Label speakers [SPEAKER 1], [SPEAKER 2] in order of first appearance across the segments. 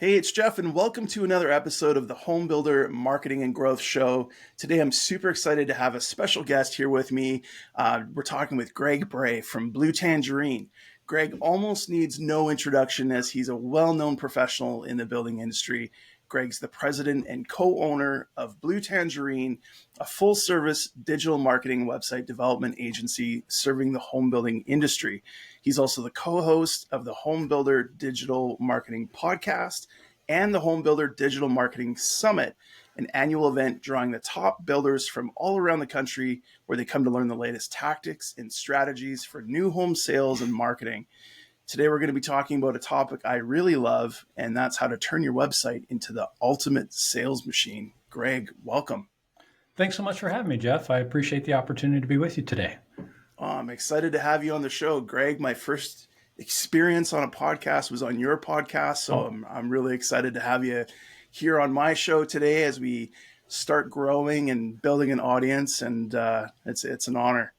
[SPEAKER 1] Hey, it's Jeff, and welcome to another episode of the Home Builder Marketing and Growth Show. Today, I'm super excited to have a special guest here with me. We're talking with Greg Bray from Blue Tangerine. Greg almost needs no introduction as he's a well-known professional in the building industry. Greg's the president and co-owner of Blue Tangerine, a full-service digital marketing website development agency serving the home building industry. He's also the co-host of the Home Builder Digital Marketing Podcast and the Home Builder Digital Marketing Summit, an annual event drawing the top builders from all around the country where they come to learn the latest tactics and strategies for new home sales and marketing. Today, we're going to be talking about a topic I really love, and that's how to turn your website into the ultimate sales machine. Greg, welcome.
[SPEAKER 2] Thanks so much for having me, Jeff. I appreciate the opportunity to be with you today.
[SPEAKER 1] I'm excited to have you on the show. Greg, my first experience on a podcast was on your podcast, so I'm really excited to have you here on my show today as we start growing and building an audience, and it's an honor.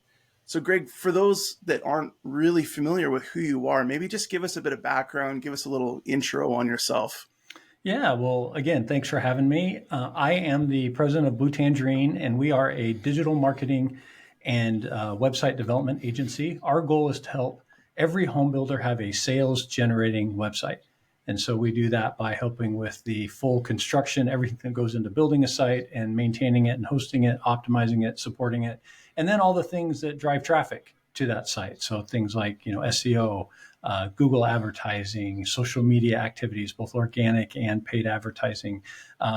[SPEAKER 1] So Greg, for those that aren't really familiar with who you are, maybe just give us a bit of background, give us a little intro on yourself.
[SPEAKER 2] Yeah, well, again, thanks for having me. I am the president of Blue Tangerine, and we are a digital marketing and website development agency. Our goal is to help every home builder have a sales generating website. And so we do that by helping with the full construction, everything that goes into building a site and maintaining it and hosting it, optimizing it, supporting it, and then all the things that drive traffic to that site. So things like, SEO, Google advertising, social media activities, both organic and paid advertising,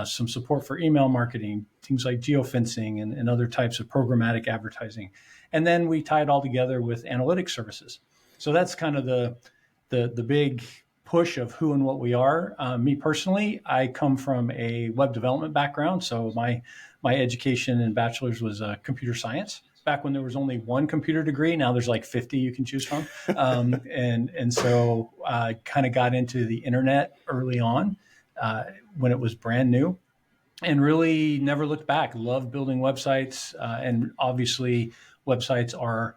[SPEAKER 2] some support for email marketing, things like geofencing and other types of programmatic advertising. And then we tie it all together with analytics services. So that's kind of the big push of who and what we are. Me personally, I come from a web development background. So my education and bachelor's was computer science. Back when there was only one computer degree, now there's like 50 you can choose from. And so I kind of got into the internet early on when it was brand new and really never looked back. Loved building websites. And obviously websites are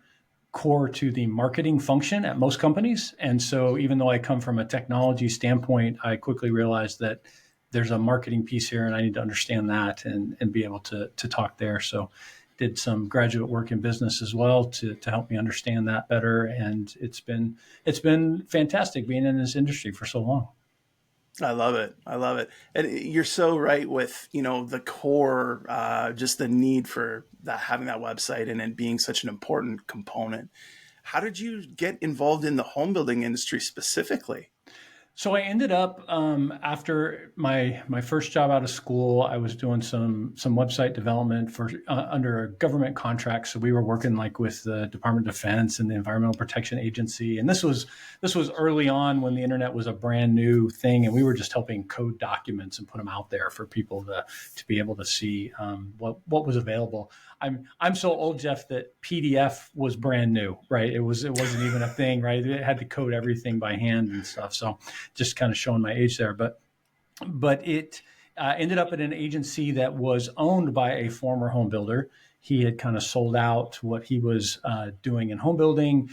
[SPEAKER 2] core to the marketing function at most companies. And so even though I come from a technology standpoint, I quickly realized that there's a marketing piece here and I need to understand that and be able to talk there. So did some graduate work in business as well to help me understand that better. And it's been fantastic being in this industry for so long.
[SPEAKER 1] I love it. I love it. And you're so right with, the core, just the need for that, having that website and it being such an important component. How did you get involved in the home building industry specifically?
[SPEAKER 2] So I ended up after my first job out of school, I was doing some website development for under a government contract. So we were working like with the Department of Defense and the Environmental Protection Agency, and this was early on when the internet was a brand new thing, and we were just helping code documents and put them out there for people to be able to see what was available. I'm so old, Jeff, that PDF was brand new, right? It wasn't even a thing, right? It had to code everything by hand and stuff. So just kind of showing my age there, but it ended up at an agency that was owned by a former home builder. He had kind of sold out what he was doing in home building,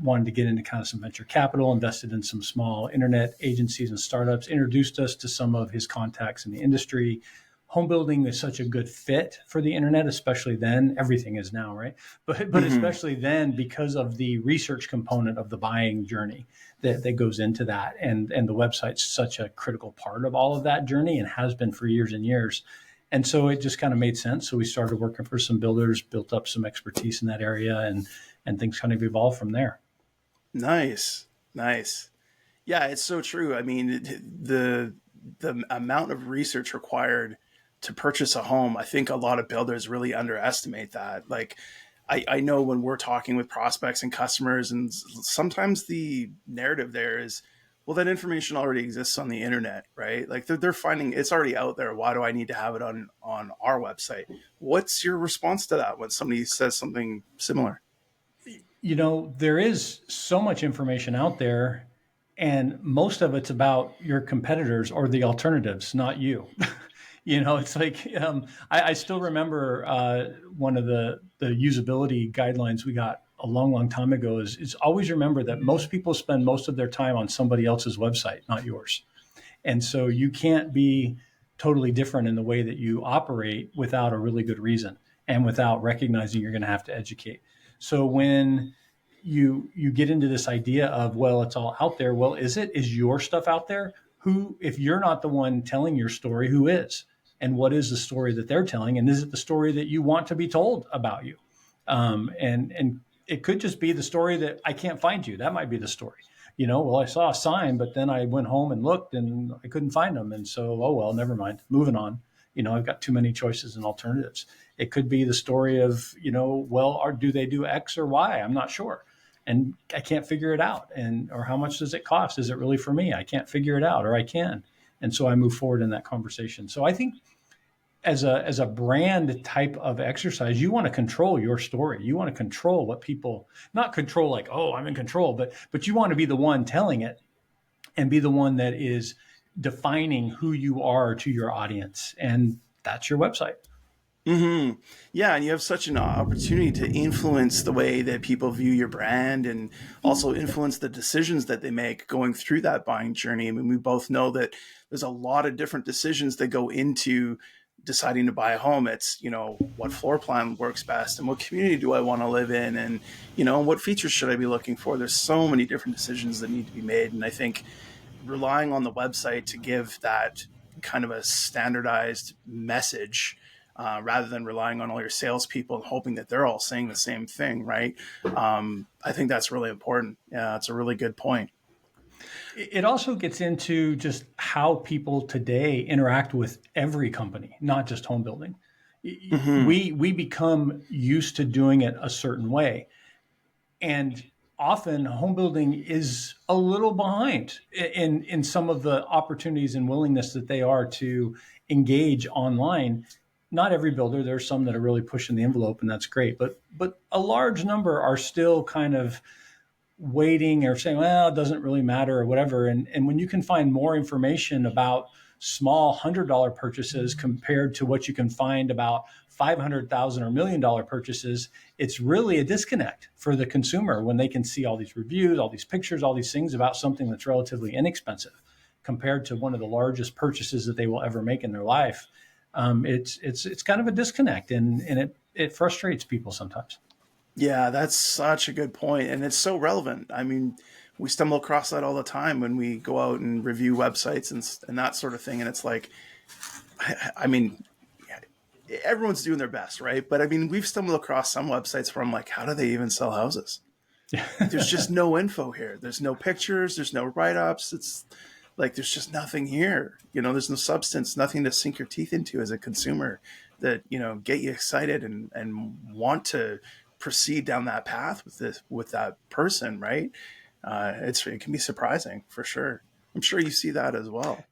[SPEAKER 2] wanted to get into kind of some venture capital, invested in some small internet agencies and startups, introduced us to some of his contacts in the industry. Home building is such a good fit for the internet, especially then. Everything is now, right? But especially then because of the research component of the buying journey that goes into that. And the website's such a critical part of all of that journey and has been for years and years. And so it just kind of made sense. So we started working for some builders, built up some expertise in that area, and things kind of evolved from there.
[SPEAKER 1] Nice. Yeah, it's so true. I mean, the amount of research required to purchase a home, I think a lot of builders really underestimate that. Like, I know when we're talking with prospects and customers, and sometimes the narrative there is, well, that information already exists on the internet, right? Like they're finding it's already out there. Why do I need to have it on our website? What's your response to that when somebody says something similar?
[SPEAKER 2] There is so much information out there, and most of it's about your competitors or the alternatives, not you. It's like I still remember one of the usability guidelines we got a long time ago is always remember that most people spend most of their time on somebody else's website, not yours. And so you can't be totally different in the way that you operate without a really good reason and without recognizing you're going to have to educate. So when you get into this idea of, well, it's all out there. Well, is your stuff out there? Who, if you're not the one telling your story, who is? And what is the story that they're telling? And is it the story that you want to be told about you? And it could just be the story that I can't find you. That might be the story. Well, I saw a sign, but then I went home and looked and I couldn't find them. And so, oh, well, never mind. Moving on. I've got too many choices and alternatives. It could be the story of, well, do they do X or Y? I'm not sure. And I can't figure it out. Or how much does it cost? Is it really for me? I can't figure it out, or I can. And so I move forward in that conversation. So I think as a brand type of exercise, you want to control your story. You want to control what people, not control like, oh, I'm in control, but you want to be the one telling it and be the one that is defining who you are to your audience. And that's your website.
[SPEAKER 1] Mm-hmm. Yeah, and you have such an opportunity to influence the way that people view your brand and also influence the decisions that they make going through that buying journey. I mean, we both know that there's a lot of different decisions that go into deciding to buy a home. It's, what floor plan works best and what community do I want to live in, and, what features should I be looking for? There's so many different decisions that need to be made. And I think relying on the website to give that kind of a standardized message, rather than relying on all your salespeople and hoping that they're all saying the same thing, right? I think that's really important. Yeah, it's a really good point.
[SPEAKER 2] It also gets into just how people today interact with every company, not just home building.
[SPEAKER 1] Mm-hmm.
[SPEAKER 2] We become used to doing it a certain way. And often home building is a little behind in some of the opportunities and willingness that they are to engage online. Not every builder, there's some that are really pushing the envelope, and that's great. But a large number are still kind of waiting or saying, well, it doesn't really matter or whatever. And when you can find more information about small $100 purchases compared to what you can find about $500,000 or $1 million purchases, it's really a disconnect for the consumer when they can see all these reviews, all these pictures, all these things about something that's relatively inexpensive compared to one of the largest purchases that they will ever make in their life. It's kind of a disconnect, and it frustrates people sometimes.
[SPEAKER 1] Yeah, that's such a good point, and it's so relevant. I mean, we stumble across that all the time when we go out and review websites and that sort of thing. And it's like, I mean, everyone's doing their best, right? But I mean, we've stumbled across some websites where I'm like, how do they even sell houses? There's just no info here. There's no pictures. There's no write-ups. It's like there's just nothing here. There's no substance, nothing to sink your teeth into as a consumer that get you excited and want to proceed down that path with that person, right? It can be surprising for sure. I'm sure you see that as well.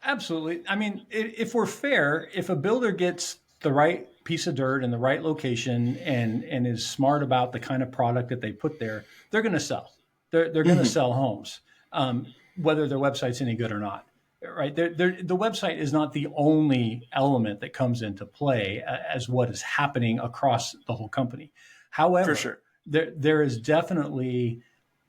[SPEAKER 2] Absolutely. I mean, if we're fair, if a builder gets the right piece of dirt in the right location and is smart about the kind of product that they put there, they're going to sell. They're going to sell homes, whether their website's any good or not. Right? The website is not the only element that comes into play as what is happening across the whole company. However,
[SPEAKER 1] For sure.
[SPEAKER 2] there is definitely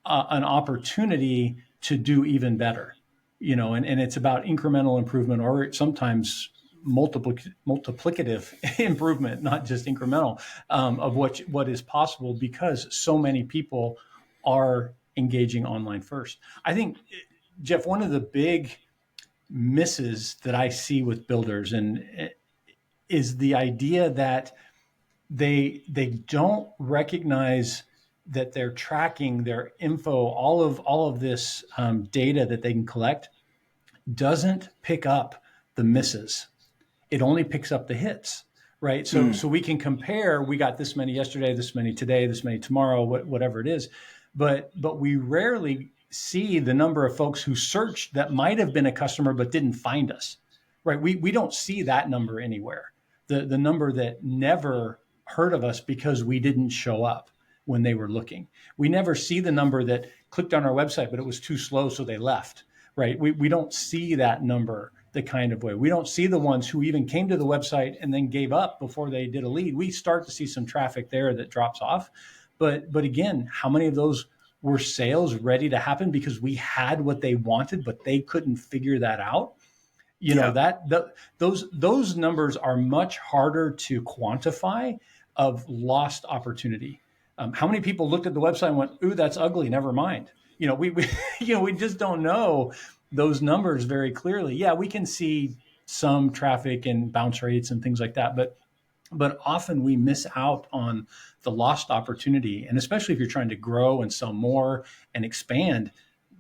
[SPEAKER 2] an opportunity to do even better, and it's about incremental improvement or sometimes multiplicative improvement, not just incremental, of what is possible because so many people are engaging online first. I think, Jeff, one of the big misses that I see with builders and is the idea that they don't recognize that they're tracking their info, all of this data that they can collect doesn't pick up the misses. It only picks up the hits, right? So we can compare. We got this many yesterday, this many today, this many tomorrow, whatever it is, but we rarely see the number of folks who searched that might have been a customer but didn't find us, right? We don't see that number anywhere. The number that never heard of us because we didn't show up when they were looking. We never see the number that clicked on our website, but it was too slow, so they left, right? We don't see that number the kind of way. We don't see the ones who even came to the website and then gave up before they did a lead. We start to see some traffic there that drops off. But again, how many of those were sales ready to happen because we had what they wanted, but they couldn't figure that out. You know,
[SPEAKER 1] Yeah.
[SPEAKER 2] those numbers are much harder to quantify of lost opportunity. How many people looked at the website and went, "Ooh, that's ugly. Never mind." We we just don't know those numbers very clearly. Yeah, we can see some traffic and bounce rates and things like that, but often we miss out on the lost opportunity. And especially if you're trying to grow and sell more and expand,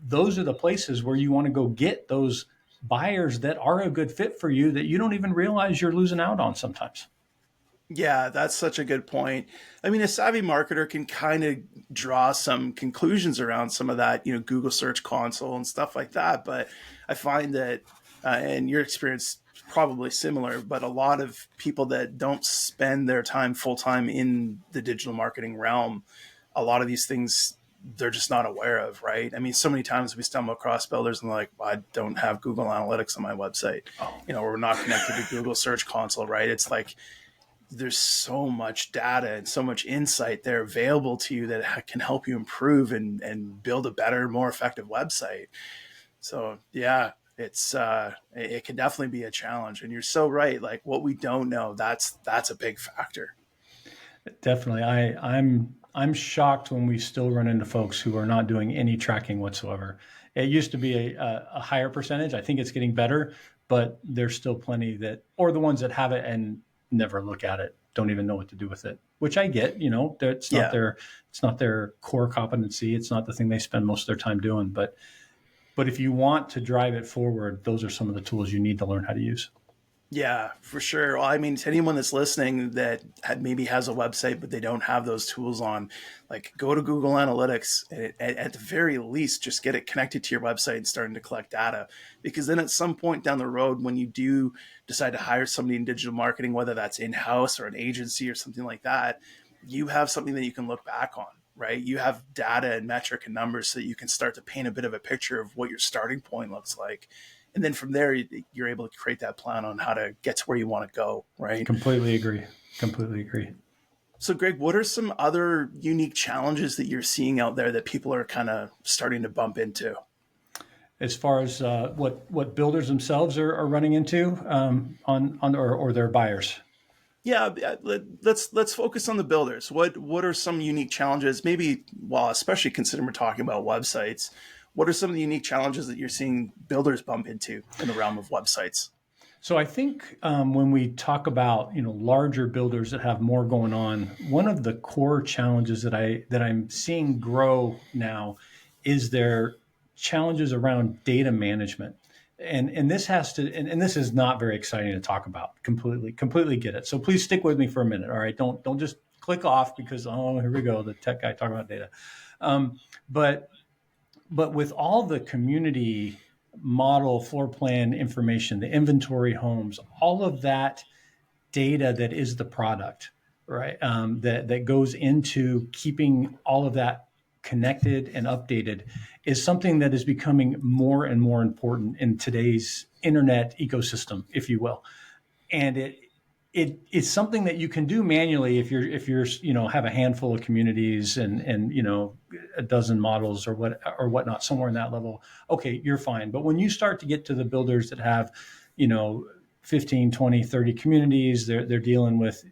[SPEAKER 2] those are the places where you want to go get those buyers that are a good fit for you that you don't even realize you're losing out on sometimes.
[SPEAKER 1] Yeah, that's such a good point. I mean, a savvy marketer can kind of draw some conclusions around some of that, Google Search Console and stuff like that. But I find that, and your experience is probably similar, but a lot of people that don't spend their time full time in the digital marketing realm, a lot of these things they're just not aware of, right? I mean, so many times we stumble across builders and like, well, I don't have Google Analytics on my website.
[SPEAKER 2] Oh,
[SPEAKER 1] We're not connected to Google Search Console, right? It's like, there's so much data and so much insight there available to you that can help you improve and build a better, more effective website. So yeah, it can definitely be a challenge. And you're so right. Like what we don't know, that's a big factor.
[SPEAKER 2] definitely. I'm shocked when we still run into folks who are not doing any tracking whatsoever. It used to be a higher percentage. I think it's getting better, but there's still plenty that, or the ones that have it and never look at it, don't even know what to do with it. Which I get.
[SPEAKER 1] Yeah.
[SPEAKER 2] It's not their core competency. It's not the thing they spend most of their time doing. But if you want to drive it forward, those are some of the tools you need to learn how to use.
[SPEAKER 1] Yeah, for sure. Well, I mean, to anyone that's listening that maybe has a website, but they don't have those tools on, like go to Google Analytics and at the very least, just get it connected to your website and starting to collect data. Because then at some point down the road, when you do decide to hire somebody in digital marketing, whether that's in-house or an agency or something like that, you have something that you can look back on, right? You have data and metric and numbers so that you can start to paint a bit of a picture of what your starting point looks like, and then from there you're able to create that plan on how to get to where you want to go, right?
[SPEAKER 2] Completely agree. Completely agree.
[SPEAKER 1] So Greg, what are some other unique challenges that you're seeing out there that people are kind of starting to bump into?
[SPEAKER 2] As far as what builders themselves are running into on or their buyers.
[SPEAKER 1] Yeah, let's focus on the builders. What are some unique challenges, maybe, well, especially considering we're talking about websites, what are some of the unique challenges that you're seeing builders bump into in the realm of websites?
[SPEAKER 2] So I think when we talk about larger builders that have more going on, one of the core challenges that I'm seeing grow now is their challenges around data management. And this has to and this is not very exciting to talk about. Completely get it. So please stick with me for a minute. All right, don't just click off because here we go, the tech guy talking about data. Um, but but with all the community model floor plan information, the inventory homes, all of that data that is the product, right? That goes into keeping all of that connected and updated is something that is becoming more and more important in today's internet ecosystem, if you will. And it's something that you can do manually if you're have a handful of communities and a dozen models or whatnot somewhere in that level. Okay, you're fine. But when you start to get to the builders that have 15, 20, 30 communities, they're dealing with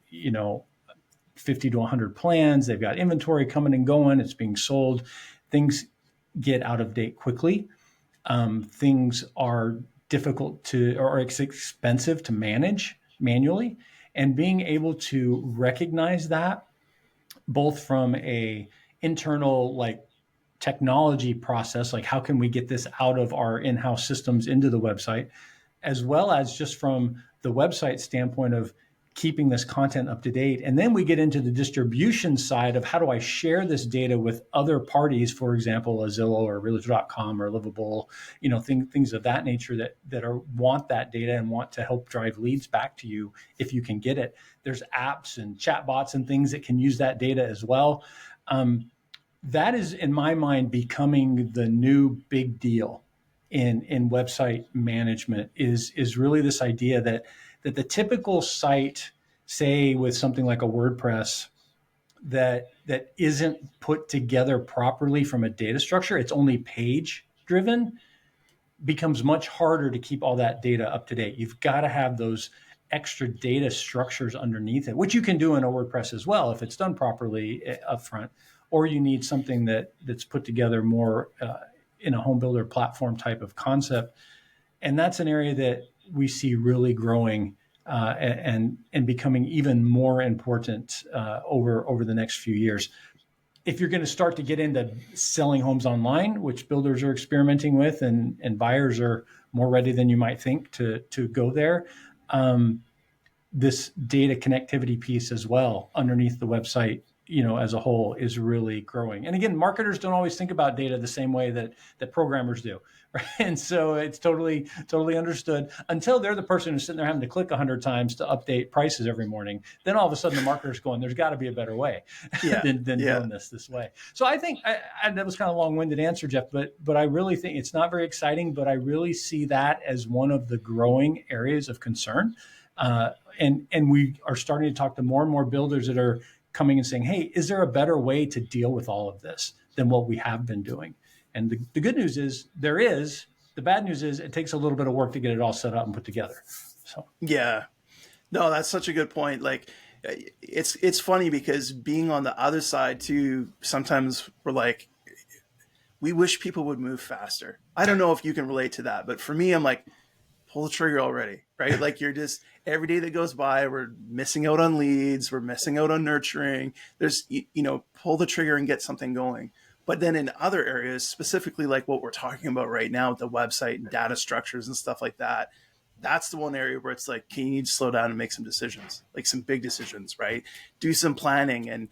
[SPEAKER 2] 50 to 100 plans. They've got inventory coming and going. It's being sold. Things get out of date quickly. Things are difficult or it's expensive to manage manually, and being able to recognize that both from a internal technology process, like how can we get this out of our in-house systems into the website, as well as just from the website standpoint of keeping this content up to date. And then we get into the distribution side of how do I share this data with other parties, for example, a Zillow or Realtor.com or Livable, things of that nature that want that data and want to help drive leads back to you if you can get it. There's apps and chatbots and things that can use that data as well. That is, in my mind, becoming the new big deal in website management is really this idea that the typical site, say with something like a WordPress, that isn't put together properly from a data structure, it's only page driven, becomes much harder to keep all that data up to date. You've got to have those extra data structures underneath it, which you can do in a WordPress as well if it's done properly up front, or you need something that's put together more in a home builder platform type of concept. And that's an area that we see really growing and becoming even more important over the next few years. If you're going to start to get into selling homes online, which builders are experimenting with, and buyers are more ready than you might think to go there, this data connectivity piece as well underneath the website, as a whole, is really growing. And again, marketers don't always think about data the same way that programmers do, right? And so it's totally understood until they're the person who's sitting there having to click 100 times to update prices every morning. Then all of a sudden the marketer's going, there's got to be a better way than doing this way. So I think that was kind of a long-winded answer, Jeff, but I really think it's not very exciting, but I really see that as one of the growing areas of concern. And we are starting to talk to more and more builders that are coming and saying, hey, is there a better way to deal with all of this than what we have been doing? And the good news is there is. The bad news is it takes a little bit of work to get it all set up and put together. So
[SPEAKER 1] Yeah. No, that's such a good point. Like, it's funny because being on the other side too, sometimes we're like, we wish people would move faster. I don't know if you can relate to that, but for me, I'm like, pull the trigger already, right? Like, you're just, every day that goes by, we're missing out on leads, we're missing out on nurturing. There's, pull the trigger and get something going. But then in other areas, specifically like what we're talking about right now with the website and data structures and stuff like that, that's the one area where it's like, okay, you need to slow down and make some decisions, like some big decisions, right? Do some planning and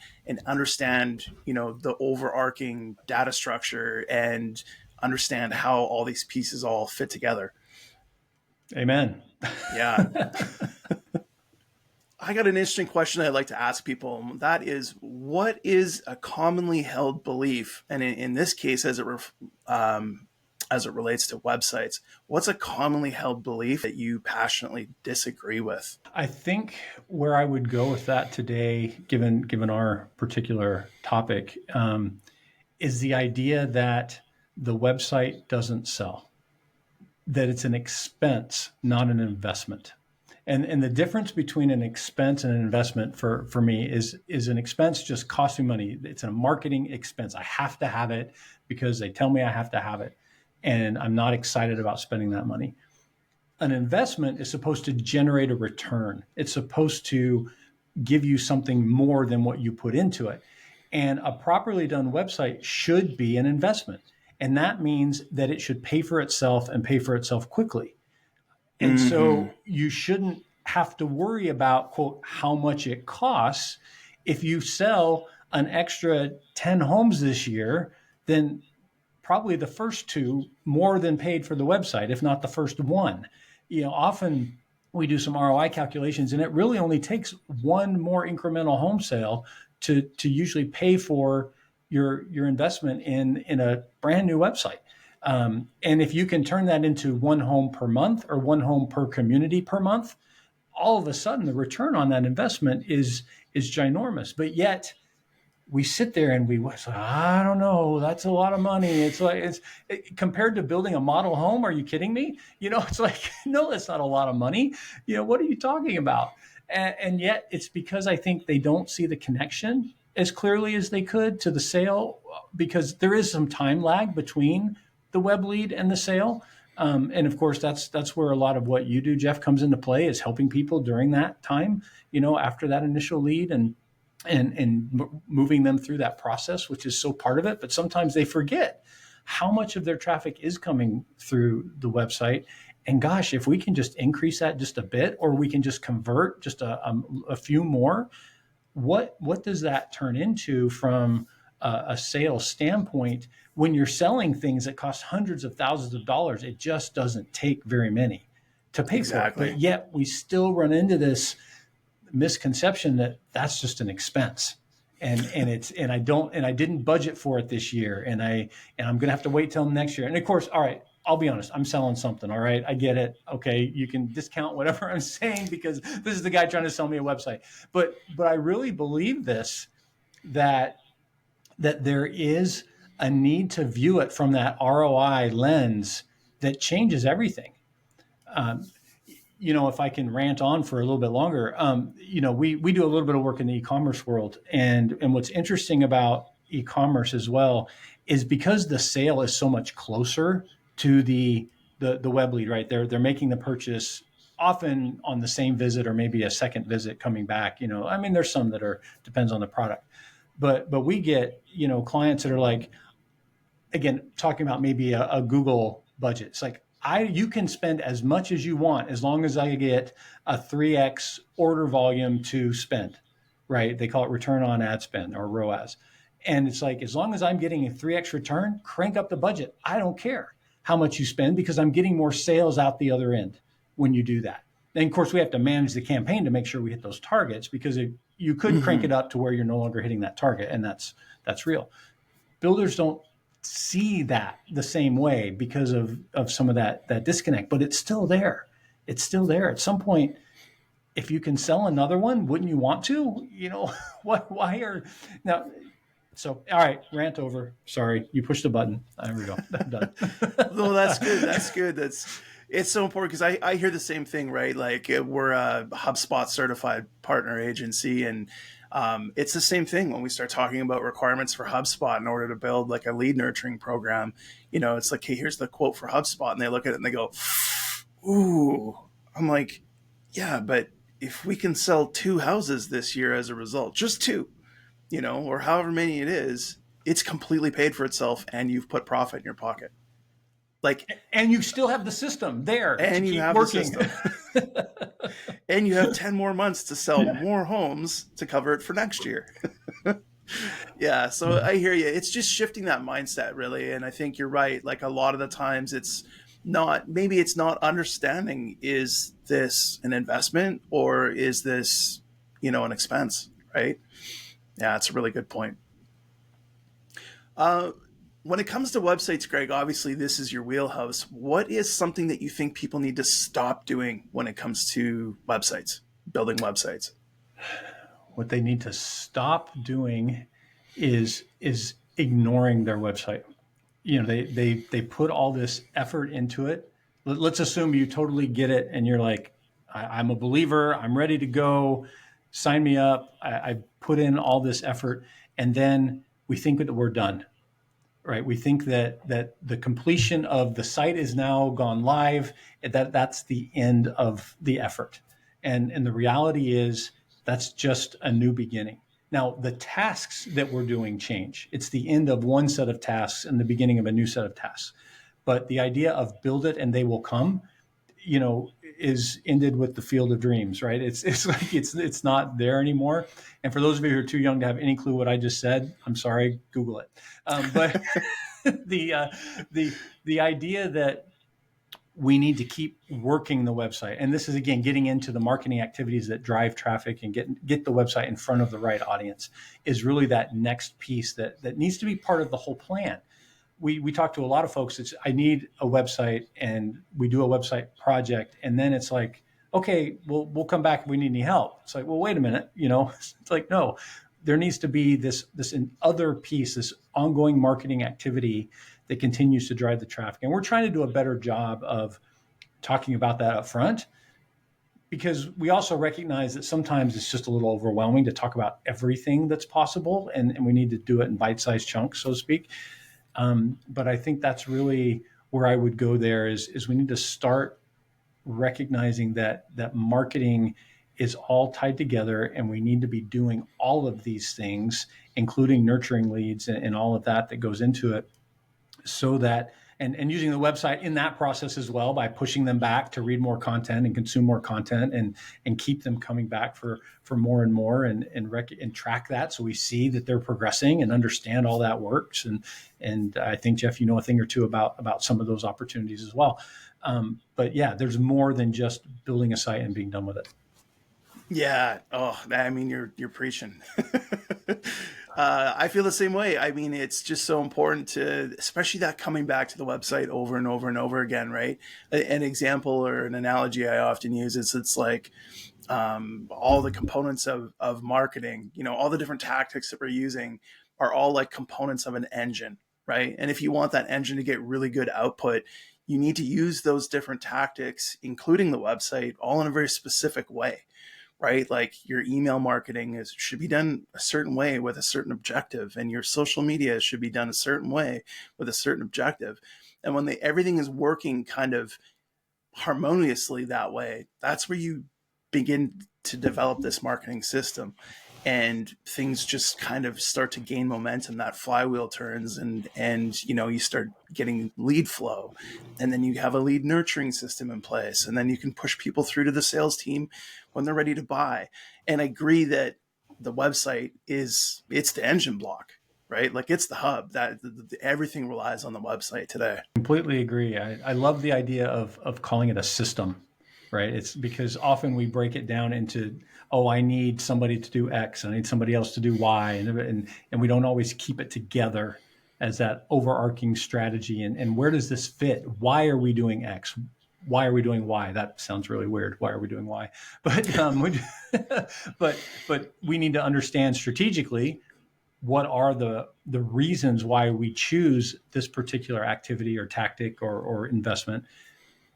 [SPEAKER 1] understand, the overarching data structure and understand how all these pieces all fit together.
[SPEAKER 2] Amen.
[SPEAKER 1] Yeah. I got an interesting question I'd like to ask people. That is, what is a commonly held belief? And in this case, as it relates to websites, what's a commonly held belief that you passionately disagree with?
[SPEAKER 2] I think where I would go with that today, given our particular topic, is the idea that the website doesn't sell, that it's an expense, not an investment. And the difference between an expense and an investment for me is an expense just costs me money. It's a marketing expense. I have to have it because they tell me I have to have it, and I'm not excited about spending that money. An investment is supposed to generate a return. It's supposed to give you something more than what you put into it. And a properly done website should be an investment. And that means that it should pay for itself and pay for itself quickly. And so you shouldn't have to worry about, quote, how much it costs. If you sell an extra 10 homes this year, then probably the first two more than paid for the website, if not the first one. Often we do some ROI calculations, and it really only takes one more incremental home sale to usually pay for your investment in a brand new website. And if you can turn that into one home per month or one home per community per month, all of a sudden the return on that investment is ginormous. But yet we sit there and we say, I don't know, that's a lot of money. It's like, compared to building a model home. Are you kidding me? It's like, no, that's not a lot of money. What are you talking about? And yet it's because I think they don't see the connection as clearly as they could to the sale, because there is some time lag between the web lead and the sale. And of course, that's where a lot of what you do, Jeff, comes into play, is helping people during that time, after that initial lead and moving them through that process, which is so part of it. But sometimes they forget how much of their traffic is coming through the website. And gosh, if we can just increase that just a bit, or we can just convert just a few more, what does that turn into from a sales standpoint? When you're selling things that cost hundreds of thousands of dollars, it just doesn't take very many to pay for it. But yet we still run into this misconception that that's just an expense, and I didn't budget for it this year, and I'm gonna have to wait till next year. And of course, all right, I'll be honest, I'm selling something. All right, I get it. Okay, you can discount whatever I'm saying because this is the guy trying to sell me a website. But I really believe this, that there is a need to view it from that ROI lens that changes everything. Um, if I can rant on for a little bit longer, we do a little bit of work in the e-commerce world, and what's interesting about e-commerce as well is because the sale is so much closer to the web lead, right? They're making the purchase often on the same visit or maybe a second visit coming back. I mean, there's some that are depends on the product, but we get clients that are like, again, talking about maybe a Google budget. It's like, you can spend as much as you want as long as I get a 3x order volume to spend, right? They call it return on ad spend or ROAS. And it's like, as long as I'm getting a 3x return, crank up the budget. I don't care how much you spend because I'm getting more sales out the other end when you do that. And of course, we have to manage the campaign to make sure we hit those targets, because you could crank it up to where you're no longer hitting that target. And that's real. Builders don't see that the same way because of some of that disconnect, but it's still there. It's still there. At some point, if you can sell another one, wouldn't you want to? Why are now? So, all right, rant over. Sorry, you pushed the button. There we go. I'm done.
[SPEAKER 1] No, that's good. That's good. It's so important because I hear the same thing, right? Like, we're a HubSpot certified partner agency, and it's the same thing when we start talking about requirements for HubSpot in order to build like a lead nurturing program. It's like, hey, here's the quote for HubSpot, and they look at it and they go, ooh. I'm like, yeah, but if we can sell 2 houses this year as a result, just 2, or however many it is, it's completely paid for itself, and you've put profit in your pocket. Like,
[SPEAKER 2] and you still have the system there,
[SPEAKER 1] and
[SPEAKER 2] to
[SPEAKER 1] you
[SPEAKER 2] keep
[SPEAKER 1] have
[SPEAKER 2] working.
[SPEAKER 1] the system, and you have 10 more months to sell more homes to cover it for next year. Yeah, so I hear you. It's just shifting that mindset, really, and I think you're right. Like, a lot of the times, maybe it's not understanding, is this an investment or is this, an expense, right? Yeah, that's a really good point. Uh, when it comes to websites, Greg, obviously this is your wheelhouse. What is something that you think people need to stop doing when it comes to websites, building websites?
[SPEAKER 2] What they need to stop doing is ignoring their website. They put all this effort into it. Let's assume you totally get it and you're like, I'm a believer, I'm ready to go, sign me up. I put in all this effort, and then we think that we're done, right? We think that the completion of the site is now gone live, that's the end of the effort. And the reality is that's just a new beginning. Now, the tasks that we're doing change. It's the end of one set of tasks and the beginning of a new set of tasks. But the idea of build it and they will come, is ended with the field of dreams, right? It's like it's not there anymore. And for those of you who are too young to have any clue what I just said, I'm sorry, Google it. But the idea that we need to keep working the website, and this is again getting into the marketing activities that drive traffic and get the website in front of the right audience, is really that next piece that needs to be part of the whole plan. We talk to a lot of folks. It's, I need a website, and we do a website project, and then it's like, okay, we'll come back if we need any help. It's like, well, wait a minute, it's like, no, there needs to be this other piece, this ongoing marketing activity that continues to drive the traffic, and we're trying to do a better job of talking about that up front, because we also recognize that sometimes it's just a little overwhelming to talk about everything that's possible, and we need to do it in bite-sized chunks, so to speak. But I think that's really where I would go there is we need to start recognizing that marketing is all tied together, and we need to be doing all of these things, including nurturing leads and all of that goes into it, so that and using the website in that process as well, by pushing them back to read more content and consume more content, and keep them coming back for more and more, and track that, so we see that they're progressing and understand all that works. And I think, Jeff, a thing or two about some of those opportunities as well. But yeah, there's more than just building a site and being done with it.
[SPEAKER 1] Yeah. Oh, I mean, you're preaching. I feel the same way. I mean, it's just so important to, especially that coming back to the website over and over and over again, right? An example or an analogy I often use is it's like all the components of marketing, all the different tactics that we're using are all like components of an engine, right? And if you want that engine to get really good output, you need to use those different tactics, including the website, all in a very specific way, right? Like your email marketing should be done a certain way with a certain objective, and your social media should be done a certain way with a certain objective. And when everything is working kind of harmoniously that way, that's where you begin to develop this marketing system, and things just kind of start to gain momentum. That flywheel turns, and you start getting lead flow, and then you have a lead nurturing system in place, and then you can push people through to the sales team when they're ready to buy. And I agree that the website it's the engine block, right? Like it's the hub that everything relies on the website today.
[SPEAKER 2] Completely agree. I love the idea of calling it a system, right? It's because often we break it down into, oh, I need somebody to do X, and I need somebody else to do Y, and we don't always keep it together as that overarching strategy. And where does this fit? Why are we doing X? Why are we doing Y? That sounds really weird. Why are we doing Y? But but we need to understand strategically what are the reasons why we choose this particular activity or tactic or investment,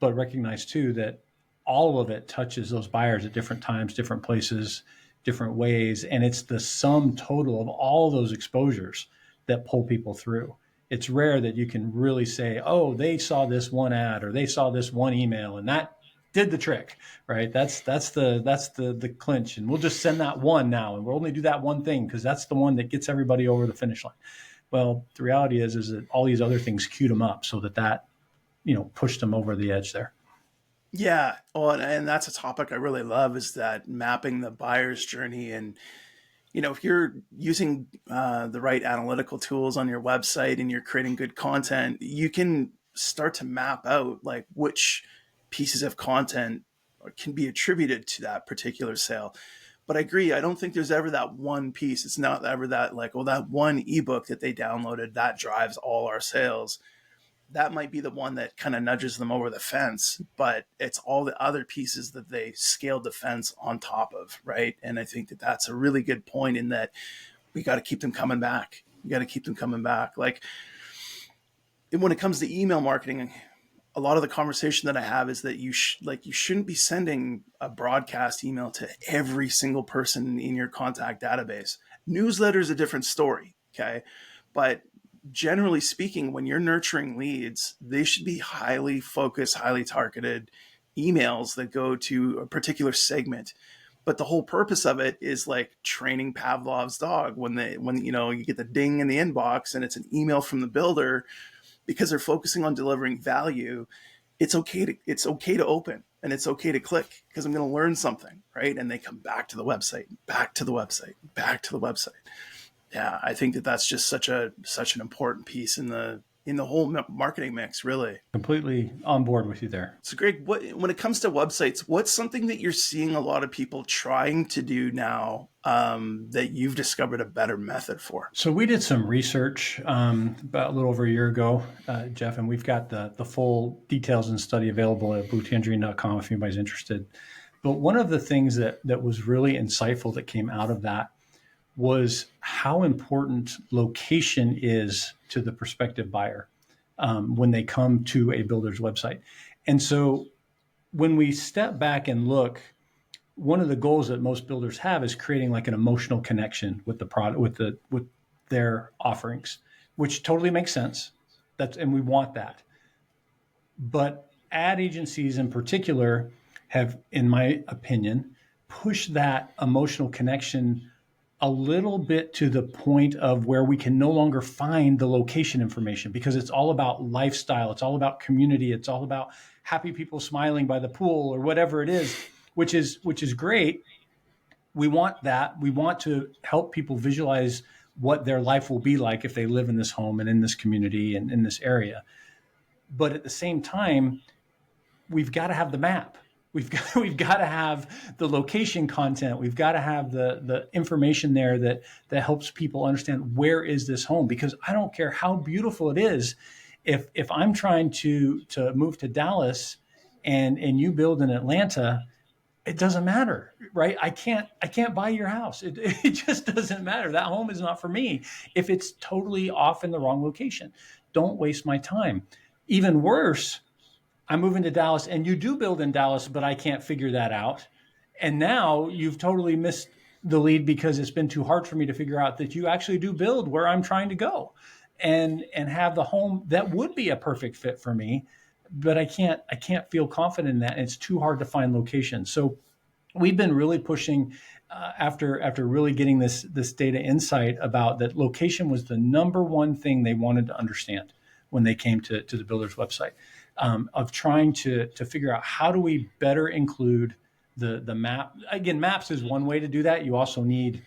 [SPEAKER 2] but recognize too that all of it touches those buyers at different times, different places, different ways, and it's the sum total of all those exposures that pull people through. It's rare that you can really say, oh, they saw this one ad or they saw this one email and that did the trick, right? That's the clinch, and we'll just send that one now, and we'll only do that one thing because that's the one that gets everybody over the finish line. Well, the reality is that all these other things queued them up so that pushed them over the edge there.
[SPEAKER 1] Yeah. Oh, and that's a topic I really love, is that mapping the buyer's journey. And, if you're using the right analytical tools on your website and you're creating good content, you can start to map out like which pieces of content can be attributed to that particular sale. But I agree, I don't think there's ever that one piece. It's not ever that like, oh, that one ebook that they downloaded that drives all our sales. That might be the one that kind of nudges them over the fence, but it's all the other pieces that they scaled the fence on top of, right? And I think that that's a really good point, in that we got to keep them coming back. You got to keep them coming back. Like when it comes to email marketing, a lot of the conversation that I have is that you shouldn't be sending a broadcast email to every single person in your contact database. Newsletter is a different story, okay? But generally speaking, when you're nurturing leads, they should be highly focused, highly targeted emails that go to a particular segment. But the whole purpose of it is like training Pavlov's dog. When you get the ding in the inbox and it's an email from the builder, because they're focusing on delivering value, it's okay to open, and it's okay to click because I'm going to learn something, right? And they come back to the website, back to the website, back to the website. Yeah, I think that that's just such an important piece in the whole marketing mix, really.
[SPEAKER 2] Completely on board with you there.
[SPEAKER 1] So, Greg, when it comes to websites, what's something that you're seeing a lot of people trying to do now, that you've discovered a better method for?
[SPEAKER 2] So we did some research about a little over a year ago, Jeff, and we've got the full details and study available at bluetangerine.com if anybody's interested. But one of the things that was really insightful that came out of that was how important location is to the prospective buyer when they come to a builder's website. And so when we step back and look, one of the goals that most builders have is creating like an emotional connection with the product, with their offerings, which totally makes sense. And we want that. But ad agencies in particular have, in my opinion, pushed that emotional connection a little bit to the point of where we can no longer find the location information because it's all about lifestyle. It's all about community. It's all about happy people smiling by the pool or whatever it is, which is great. We want that. We want to help people visualize what their life will be like if they live in this home and in this community and in this area. But at the same time, we've got to have the map. we've got to have the location content. We've got to have the information there that helps people understand where is this home, because I don't care how beautiful it is. If I'm trying to move to Dallas and you build in Atlanta, it doesn't matter, right? I can't buy your house. It just doesn't matter. That home is not for me if it's totally off in the wrong location. Don't waste my time. Even worse, I'm moving to Dallas and you do build in Dallas, but I can't figure that out. And now you've totally missed the lead because it's been too hard for me to figure out that you actually do build where I'm trying to go and have the home that would be a perfect fit for me. But I can't feel confident in that. And it's too hard to find locations. So we've been really pushing after really getting this data insight about that location was the number one thing they wanted to understand when they came to the builder's website, of trying to figure out how do we better include the map. Again, maps is one way to do that. You also need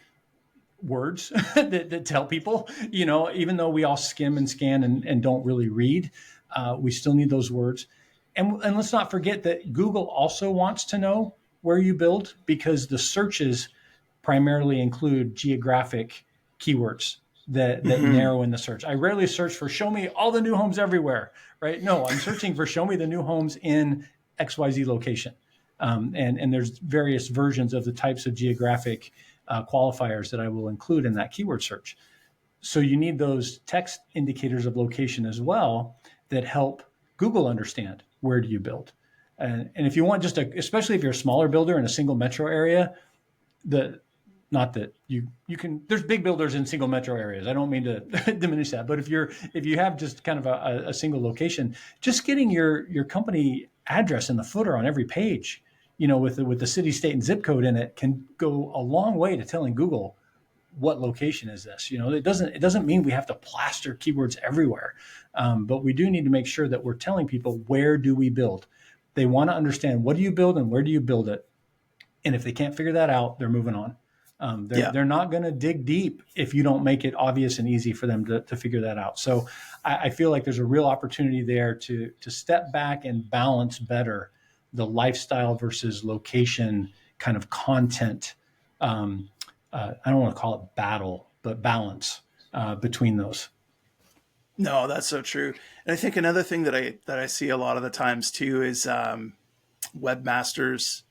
[SPEAKER 2] words that tell people, even though we all skim and scan and don't really read, we still need those words. And let's not forget that Google also wants to know where you build, because the searches primarily include geographic keywords that narrow in the search. I rarely search for show me all the new homes everywhere, right? No, I'm searching for show me the new homes in XYZ location. And there's various versions of the types of geographic qualifiers that I will include in that keyword search. So you need those text indicators of location as well that help Google understand where do you build. And if you want especially if you're a smaller builder in a single metro area, not that you can, there's big builders in single metro areas. I don't mean to diminish that, but if you have just kind of a single location, just getting your company address in the footer on every page, with the city, state, and zip code in it, can go a long way to telling Google what location is this. It doesn't mean we have to plaster keywords everywhere, but we do need to make sure that we're telling people, where do we build? They want to understand, what do you build and where do you build it? And if they can't figure that out, they're moving on. They're not going to dig deep if you don't make it obvious and easy for them to figure that out. So I feel like there's a real opportunity there to step back and balance better the lifestyle versus location kind of content. I don't want to call it battle, but balance between those.
[SPEAKER 1] No, that's so true. And I think another thing that I see a lot of the times too is webmasters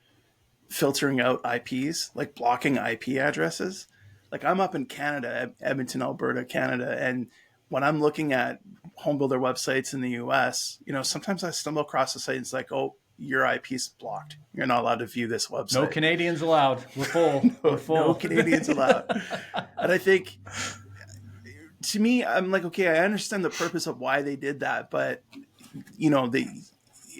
[SPEAKER 1] filtering out IPs, like blocking IP addresses. Like, I'm up in Canada, Edmonton, Alberta, Canada, and when I'm looking at home builder websites in the US, sometimes I stumble across a site and it's like, oh, your IP is blocked. You're not allowed to view this website.
[SPEAKER 2] No Canadians allowed. We're full. We're full.
[SPEAKER 1] No Canadians allowed. And I think, to me, I'm like, okay, I understand the purpose of why they did that, but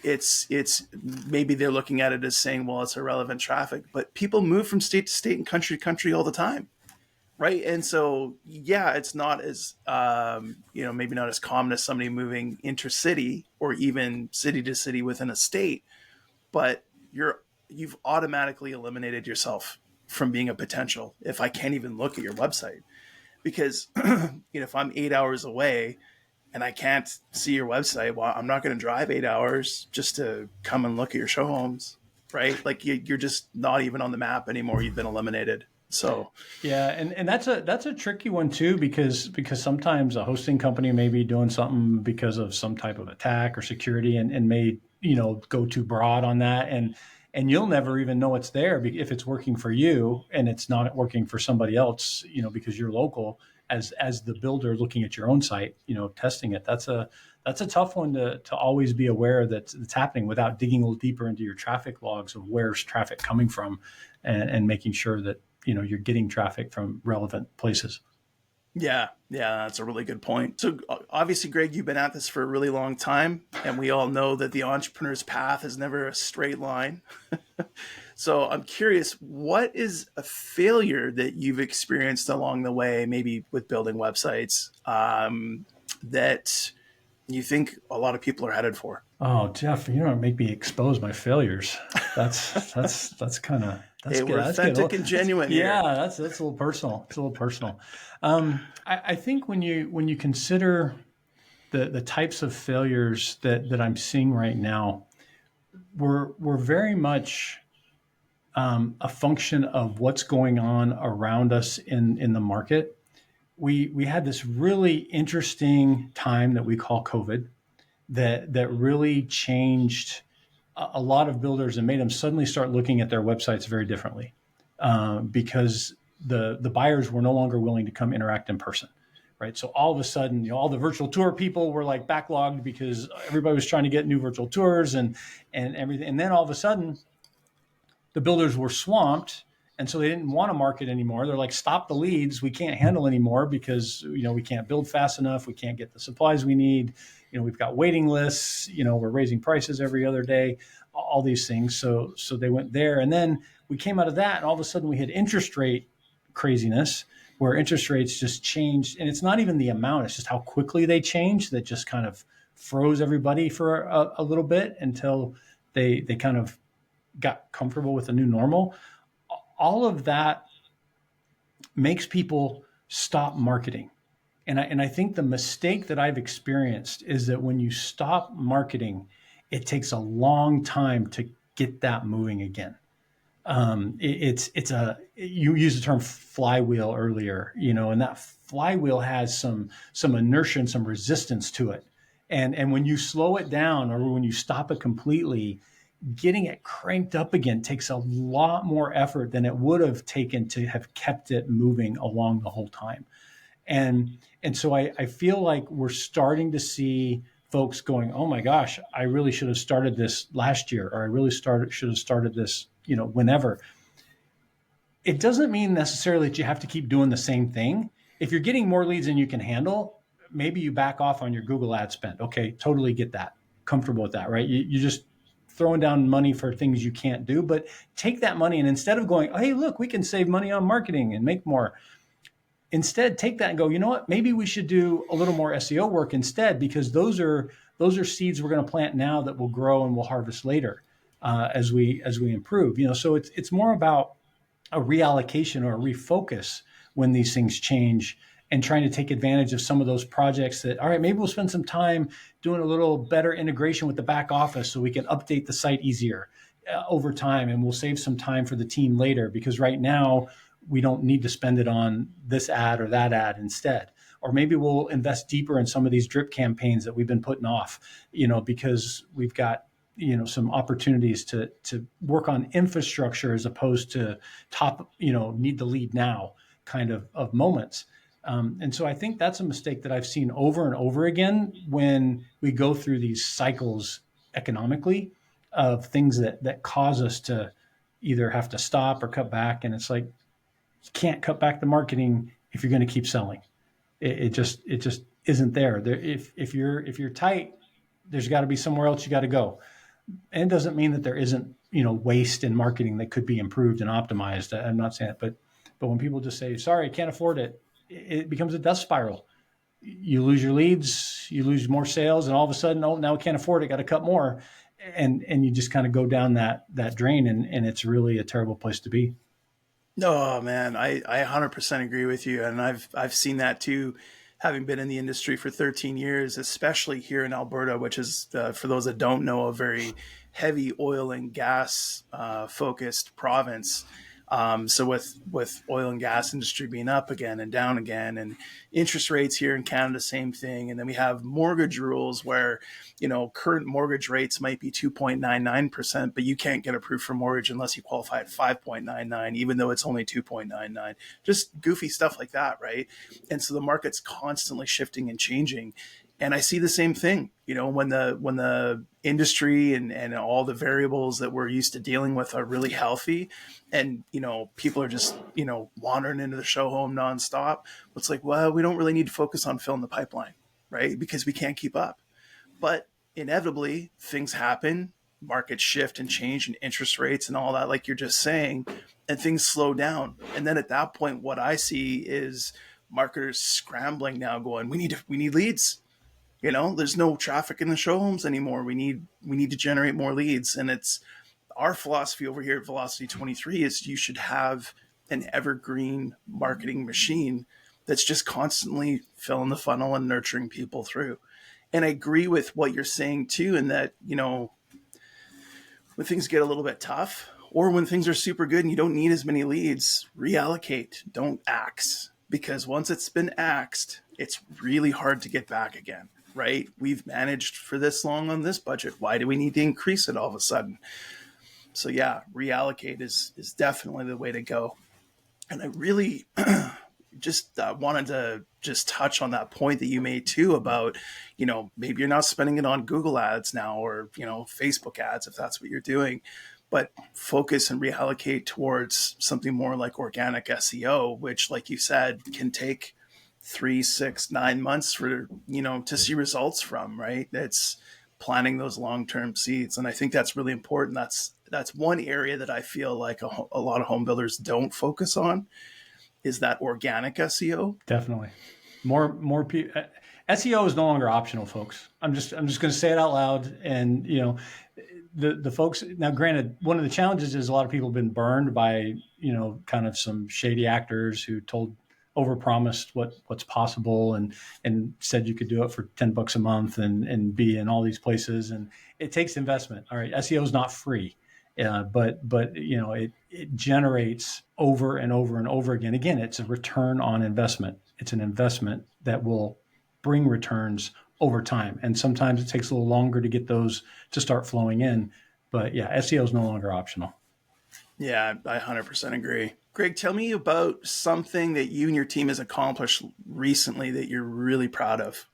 [SPEAKER 1] it's maybe they're looking at it as saying, well, it's irrelevant traffic, but people move from state to state and country to country all the time, right? And so, yeah, it's not as maybe not as common as somebody moving intercity or even city to city within a state, but you've automatically eliminated yourself from being a potential if I can't even look at your website. Because if I'm 8 hours away and I can't see your website, well, I'm not going to drive 8 hours just to come and look at your show homes, right? Like, you're just not even on the map anymore. You've been eliminated. So
[SPEAKER 2] yeah, and that's a tricky one too, because sometimes a hosting company may be doing something because of some type of attack or security, and may go too broad on that, and you'll never even know it's there if it's working for you and it's not working for somebody else, because you're local as the builder looking at your own site, testing it. That's a tough one to always be aware that's happening without digging a little deeper into your traffic logs of where's traffic coming from, and making sure that you're getting traffic from relevant places.
[SPEAKER 1] Yeah, that's a really good point. So obviously, Greg, you've been at this for a really long time, and we all know that the entrepreneur's path is never a straight line. So I'm curious, what is a failure that you've experienced along the way, maybe with building websites, that you think a lot of people are headed for?
[SPEAKER 2] Oh, Jeff, you don't make me expose my failures. That's kind of, that's
[SPEAKER 1] hey,
[SPEAKER 2] good.
[SPEAKER 1] We're
[SPEAKER 2] That's
[SPEAKER 1] authentic
[SPEAKER 2] good.
[SPEAKER 1] and genuine.
[SPEAKER 2] Yeah,
[SPEAKER 1] here.
[SPEAKER 2] that's a little personal. It's a little personal. I think when you consider the types of failures that I'm seeing right now, we're very much a function of what's going on around us in the market. We had this really interesting time that we call COVID that really changed a lot of builders and made them suddenly start looking at their websites very differently, because the buyers were no longer willing to come interact in person. Right. So all of a sudden, all the virtual tour people were like backlogged because everybody was trying to get new virtual tours and everything. And then all of a sudden, the builders were swamped, and so they didn't want to market anymore. They're like, stop the leads, we can't handle anymore because we can't build fast enough, we can't get the supplies we need, we've got waiting lists, we're raising prices every other day, all these things. So they went there, and then we came out of that, and all of a sudden we had interest rate craziness where interest rates just changed, and it's not even the amount, it's just how quickly they changed that just kind of froze everybody for a little bit until they kind of got comfortable with the new normal. All of that makes people stop marketing. And I think the mistake that I've experienced is that when you stop marketing, it takes a long time to get that moving again. It's a, you used the term flywheel earlier, and that flywheel has some inertia and some resistance to it. And when you slow it down or when you stop it completely, getting it cranked up again takes a lot more effort than it would have taken to have kept it moving along the whole time. And so I feel like we're starting to see folks going, oh my gosh, I really should have started this last year, or I really should have started this, whenever. It doesn't mean necessarily that you have to keep doing the same thing. If you're getting more leads than you can handle, maybe you back off on your Google ad spend. Okay, totally get that. Comfortable with that, right? You just throwing down money for things you can't do, but take that money and instead of going, oh, hey, look, we can save money on marketing and make more. Instead, take that and go, you know what? Maybe we should do a little more SEO work instead, because those are seeds we're going to plant now that will grow and we'll harvest later, as we improve. So it's more about a reallocation or a refocus when these things change, and trying to take advantage of some of those projects that, all right, maybe we'll spend some time doing a little better integration with the back office so we can update the site easier over time, and we'll save some time for the team later, because right now we don't need to spend it on this ad or that ad instead. Or maybe we'll invest deeper in some of these drip campaigns that we've been putting off, because we've got some opportunities to work on infrastructure as opposed to top, need the lead now kind of moments. And so I think that's a mistake that I've seen over and over again when we go through these cycles economically of things that cause us to either have to stop or cut back. And it's like, you can't cut back the marketing if you're going to keep selling. It just isn't there. If you're tight, there's got to be somewhere else you got to go. And it doesn't mean that there isn't waste in marketing that could be improved and optimized. I'm not saying it, but when people just say, sorry, I can't afford it, it becomes a death spiral. You lose your leads, you lose more sales, and all of a sudden, oh, now I can't afford it, got to cut more, and you just kind of go down that drain, and it's really a terrible place to be.
[SPEAKER 1] Oh man, I 100% agree with you, and I've seen that too, having been in the industry for 13 years, especially here in Alberta, which is, for those that don't know, a very heavy oil and gas focused province. So with oil and gas industry being up again and down again, and interest rates here in Canada, same thing. And then we have mortgage rules where, current mortgage rates might be 2.99%, but you can't get approved for mortgage unless you qualify at 5.99, even though it's only 2.99. Just goofy stuff like that, right? And so the market's constantly shifting and changing. And I see the same thing, when the industry and all the variables that we're used to dealing with are really healthy, and people are just wandering into the show home nonstop. It's like, well, we don't really need to focus on filling the pipeline, right? Because we can't keep up. But inevitably, things happen, markets shift and change, and interest rates and all that, like you're just saying, and things slow down. And then at that point, what I see is marketers scrambling now, going, we need leads. There's no traffic in the show homes anymore. We need to generate more leads. And it's our philosophy over here at Velocity 23 is you should have an evergreen marketing machine that's just constantly filling the funnel and nurturing people through. And I agree with what you're saying too, in that, when things get a little bit tough, or when things are super good and you don't need as many leads, reallocate, don't axe. Because once it's been axed, it's really hard to get back again, right? We've managed for this long on this budget. Why do we need to increase it all of a sudden? So yeah, reallocate is definitely the way to go. And I really just wanted to just touch on that point that you made too about, maybe you're not spending it on Google ads now, or, Facebook ads, if that's what you're doing, but focus and reallocate towards something more like organic SEO, which, like you said, can take 3, 6, 9 months for, to see results from, right? It's planting those long-term seeds. And I think that's really important. That's one area that I feel like a lot of home builders don't focus on, is that organic SEO.
[SPEAKER 2] Definitely. More people. SEO is no longer optional, folks. I'm just going to say it out loud. And the folks now. Granted, one of the challenges is a lot of people have been burned by kind of some shady actors who overpromised what's possible and said you could do it for $10 a month and be in all these places. And it takes investment. All right, SEO is not free. But it generates over and over and over again. Again, it's a return on investment. It's an investment that will bring returns over time. And sometimes it takes a little longer to get those to start flowing in. But yeah, SEO is no longer optional.
[SPEAKER 1] Yeah, I 100% agree. Greg, tell me about something that you and your team has accomplished recently that you're really proud of.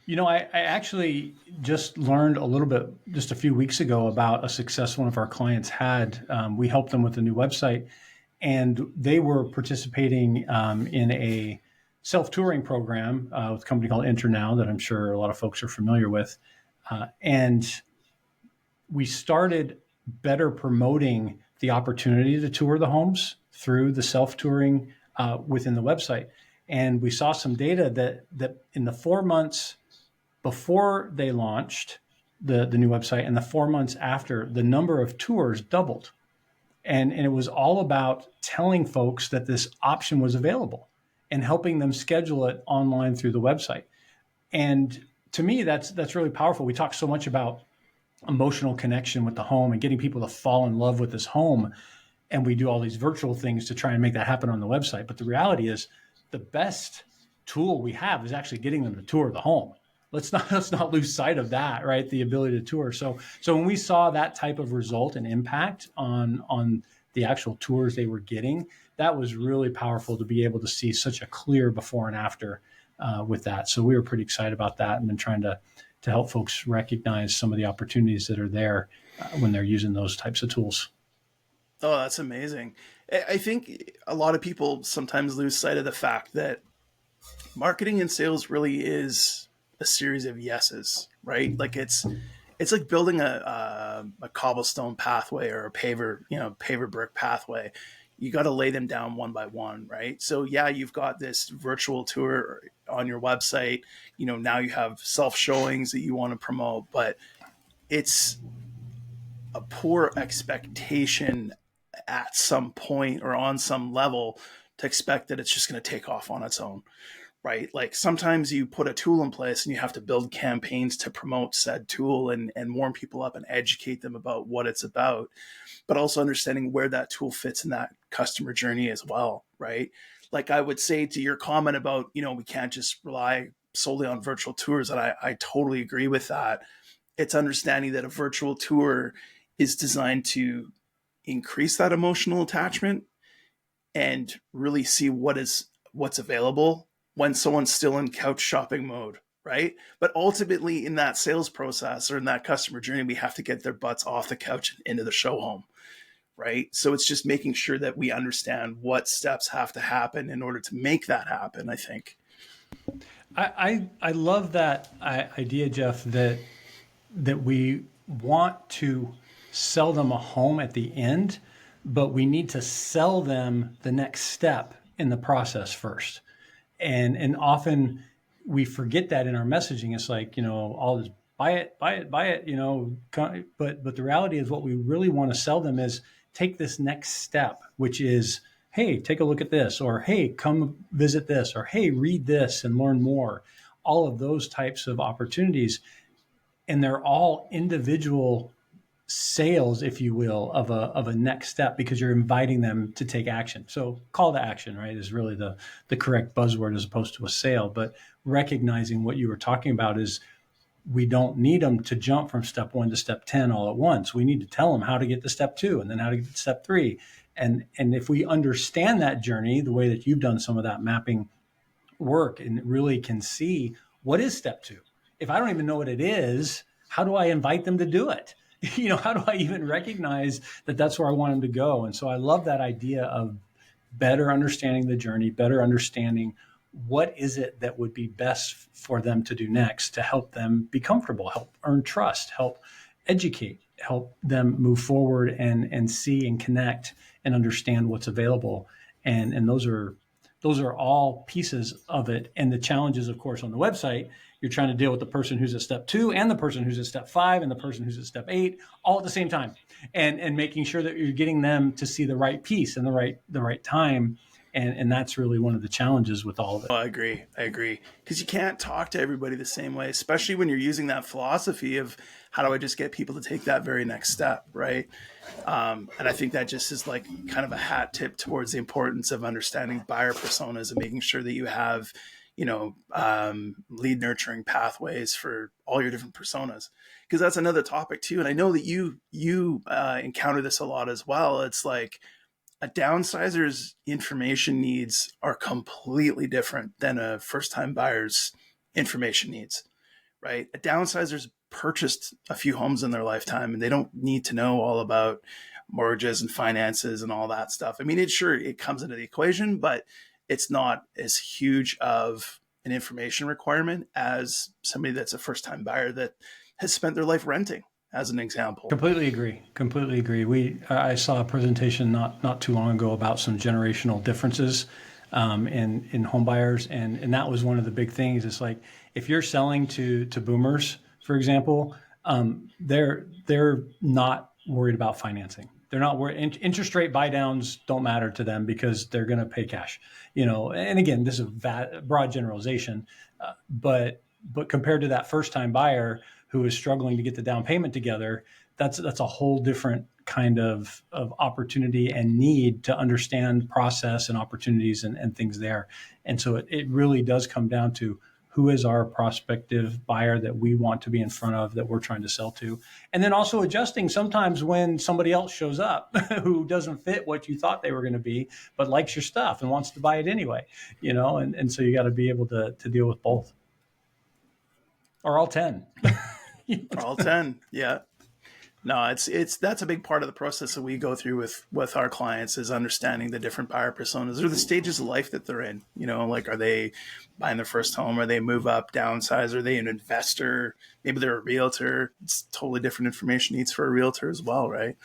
[SPEAKER 2] I actually just learned a little bit just a few weeks ago about a success one of our clients had. We helped them with a new website, and they were participating in a self-touring program with a company called InterNow that I'm sure a lot of folks are familiar with. And we started better promoting the opportunity to tour the homes through the self-touring within the website. And we saw some data that in the 4 months before they launched the new website and the 4 months after, the number of tours doubled. And it was all about telling folks that this option was available and helping them schedule it online through the website. And to me, that's really powerful. We talk so much about emotional connection with the home and getting people to fall in love with this home. And we do all these virtual things to try and make that happen on the website. But the reality is the best tool we have is actually getting them to tour the home. Let's not lose sight of that, right? The ability to tour. So when we saw that type of result and impact on the actual tours they were getting, that was really powerful to be able to see such a clear before and after with that. So we were pretty excited about that, and been trying to help folks recognize some of the opportunities that are there when they're using those types of tools.
[SPEAKER 1] Oh, that's amazing. I think a lot of people sometimes lose sight of the fact that marketing and sales really is a series of yeses, right? Like it's like building a cobblestone pathway or a paver brick pathway. You got to lay them down one by one, right? So yeah, you've got this virtual tour on your website. Now you have self showings that you want to promote, but it's a poor expectation at some point or on some level to expect that it's just going to take off on its own, right? Like sometimes you put a tool in place and you have to build campaigns to promote said tool and warm people up and educate them about what it's about, but also understanding where that tool fits in that customer journey as well, right? Like I would say to your comment about, we can't just rely solely on virtual tours, and I totally agree with that. It's understanding that a virtual tour is designed to increase that emotional attachment and really see what's available when someone's still in couch shopping mode, right? But ultimately in that sales process or in that customer journey, we have to get their butts off the couch and into the show home, right? So it's just making sure that we understand what steps have to happen in order to make that happen, I think.
[SPEAKER 2] I love that idea, Jeff, that we want to sell them a home at the end, but we need to sell them the next step in the process first. And often we forget that in our messaging. It's like, all this buy it, but the reality is what we really want to sell them is take this next step, which is, hey, take a look at this, or hey, come visit this, or hey, read this and learn more. All of those types of opportunities. And they're all individual sales, if you will, of a next step, because you're inviting them to take action. So call to action, right, is really the correct buzzword as opposed to a sale. But recognizing what you were talking about is we don't need them to jump from step 1 to step 10 all at once. We need to tell them how to get to step 2 and then how to get to step 3. And if we understand that journey, the way that you've done some of that mapping work, and really can see what is step 2. If I don't even know what it is, how do I invite them to do it? How do I even recognize that that's where I want them to go? And so I love that idea of better understanding the journey, better understanding what is it that would be best for them to do next to help them be comfortable, help earn trust, help educate, help them move forward and see and connect and understand what's available. And those are all pieces of it. And the challenges, of course, on the website, you're trying to deal with the person who's at step 2 and the person who's at step 5 and the person who's at step 8 all at the same time, and making sure that you're getting them to see the right piece and the right time. And that's really one of the challenges with all of it.
[SPEAKER 1] Oh, I agree. Because you can't talk to everybody the same way, especially when you're using that philosophy of how do I just get people to take that very next step, right? And I think that just is like kind of a hat tip towards the importance of understanding buyer personas and making sure that you have, lead nurturing pathways for all your different personas. Because that's another topic too. And I know that you encounter this a lot as well. It's like, a downsizer's information needs are completely different than a first-time buyer's information needs, right? A downsizer's purchased a few homes in their lifetime, and they don't need to know all about mortgages and finances and all that stuff. I mean, it comes into the equation, but it's not as huge of an information requirement as somebody that's a first-time buyer that has spent their life renting, as an example.
[SPEAKER 2] Completely agree. I saw a presentation not too long ago about some generational differences in home buyers, and that was one of the big things. It's like, if you're selling to boomers, for example, they're not worried about financing. They're not worried. Interest rate buy downs don't matter to them because they're going to pay cash. And again, this is a broad generalization, but compared to that first time buyer who is struggling to get the down payment together, that's a whole different kind of opportunity and need to understand process and opportunities and things there. And so it really does come down to who is our prospective buyer that we want to be in front of, that we're trying to sell to. And then also adjusting sometimes when somebody else shows up who doesn't fit what you thought they were going to be, but likes your stuff and wants to buy it anyway, and so you got to be able to deal with both. Or all 10.
[SPEAKER 1] All 10. Yeah. No, that's a big part of the process that we go through with our clients, is understanding the different buyer personas or the stages of life that they're in. Like, are they buying their first home? Are they move up, downsize? Are they an investor? Maybe they're a realtor. It's totally different information needs for a realtor as well, right?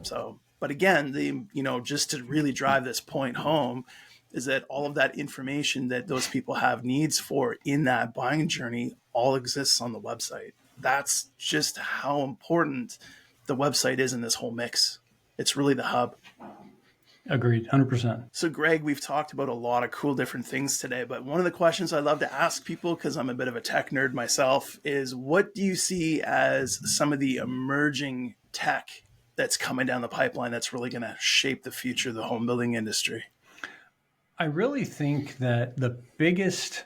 [SPEAKER 1] So, but again, just to really drive this point home, is that all of that information that those people have needs for in that buying journey all exists on the website. That's just how important the website is in this whole mix. It's really the hub.
[SPEAKER 2] Agreed, 100%.
[SPEAKER 1] So, Greg, we've talked about a lot of cool different things today, but one of the questions I love to ask people, because I'm a bit of a tech nerd myself, is what do you see as some of the emerging tech that's coming down the pipeline that's really going to shape the future of the home building industry?
[SPEAKER 2] I really think that the biggest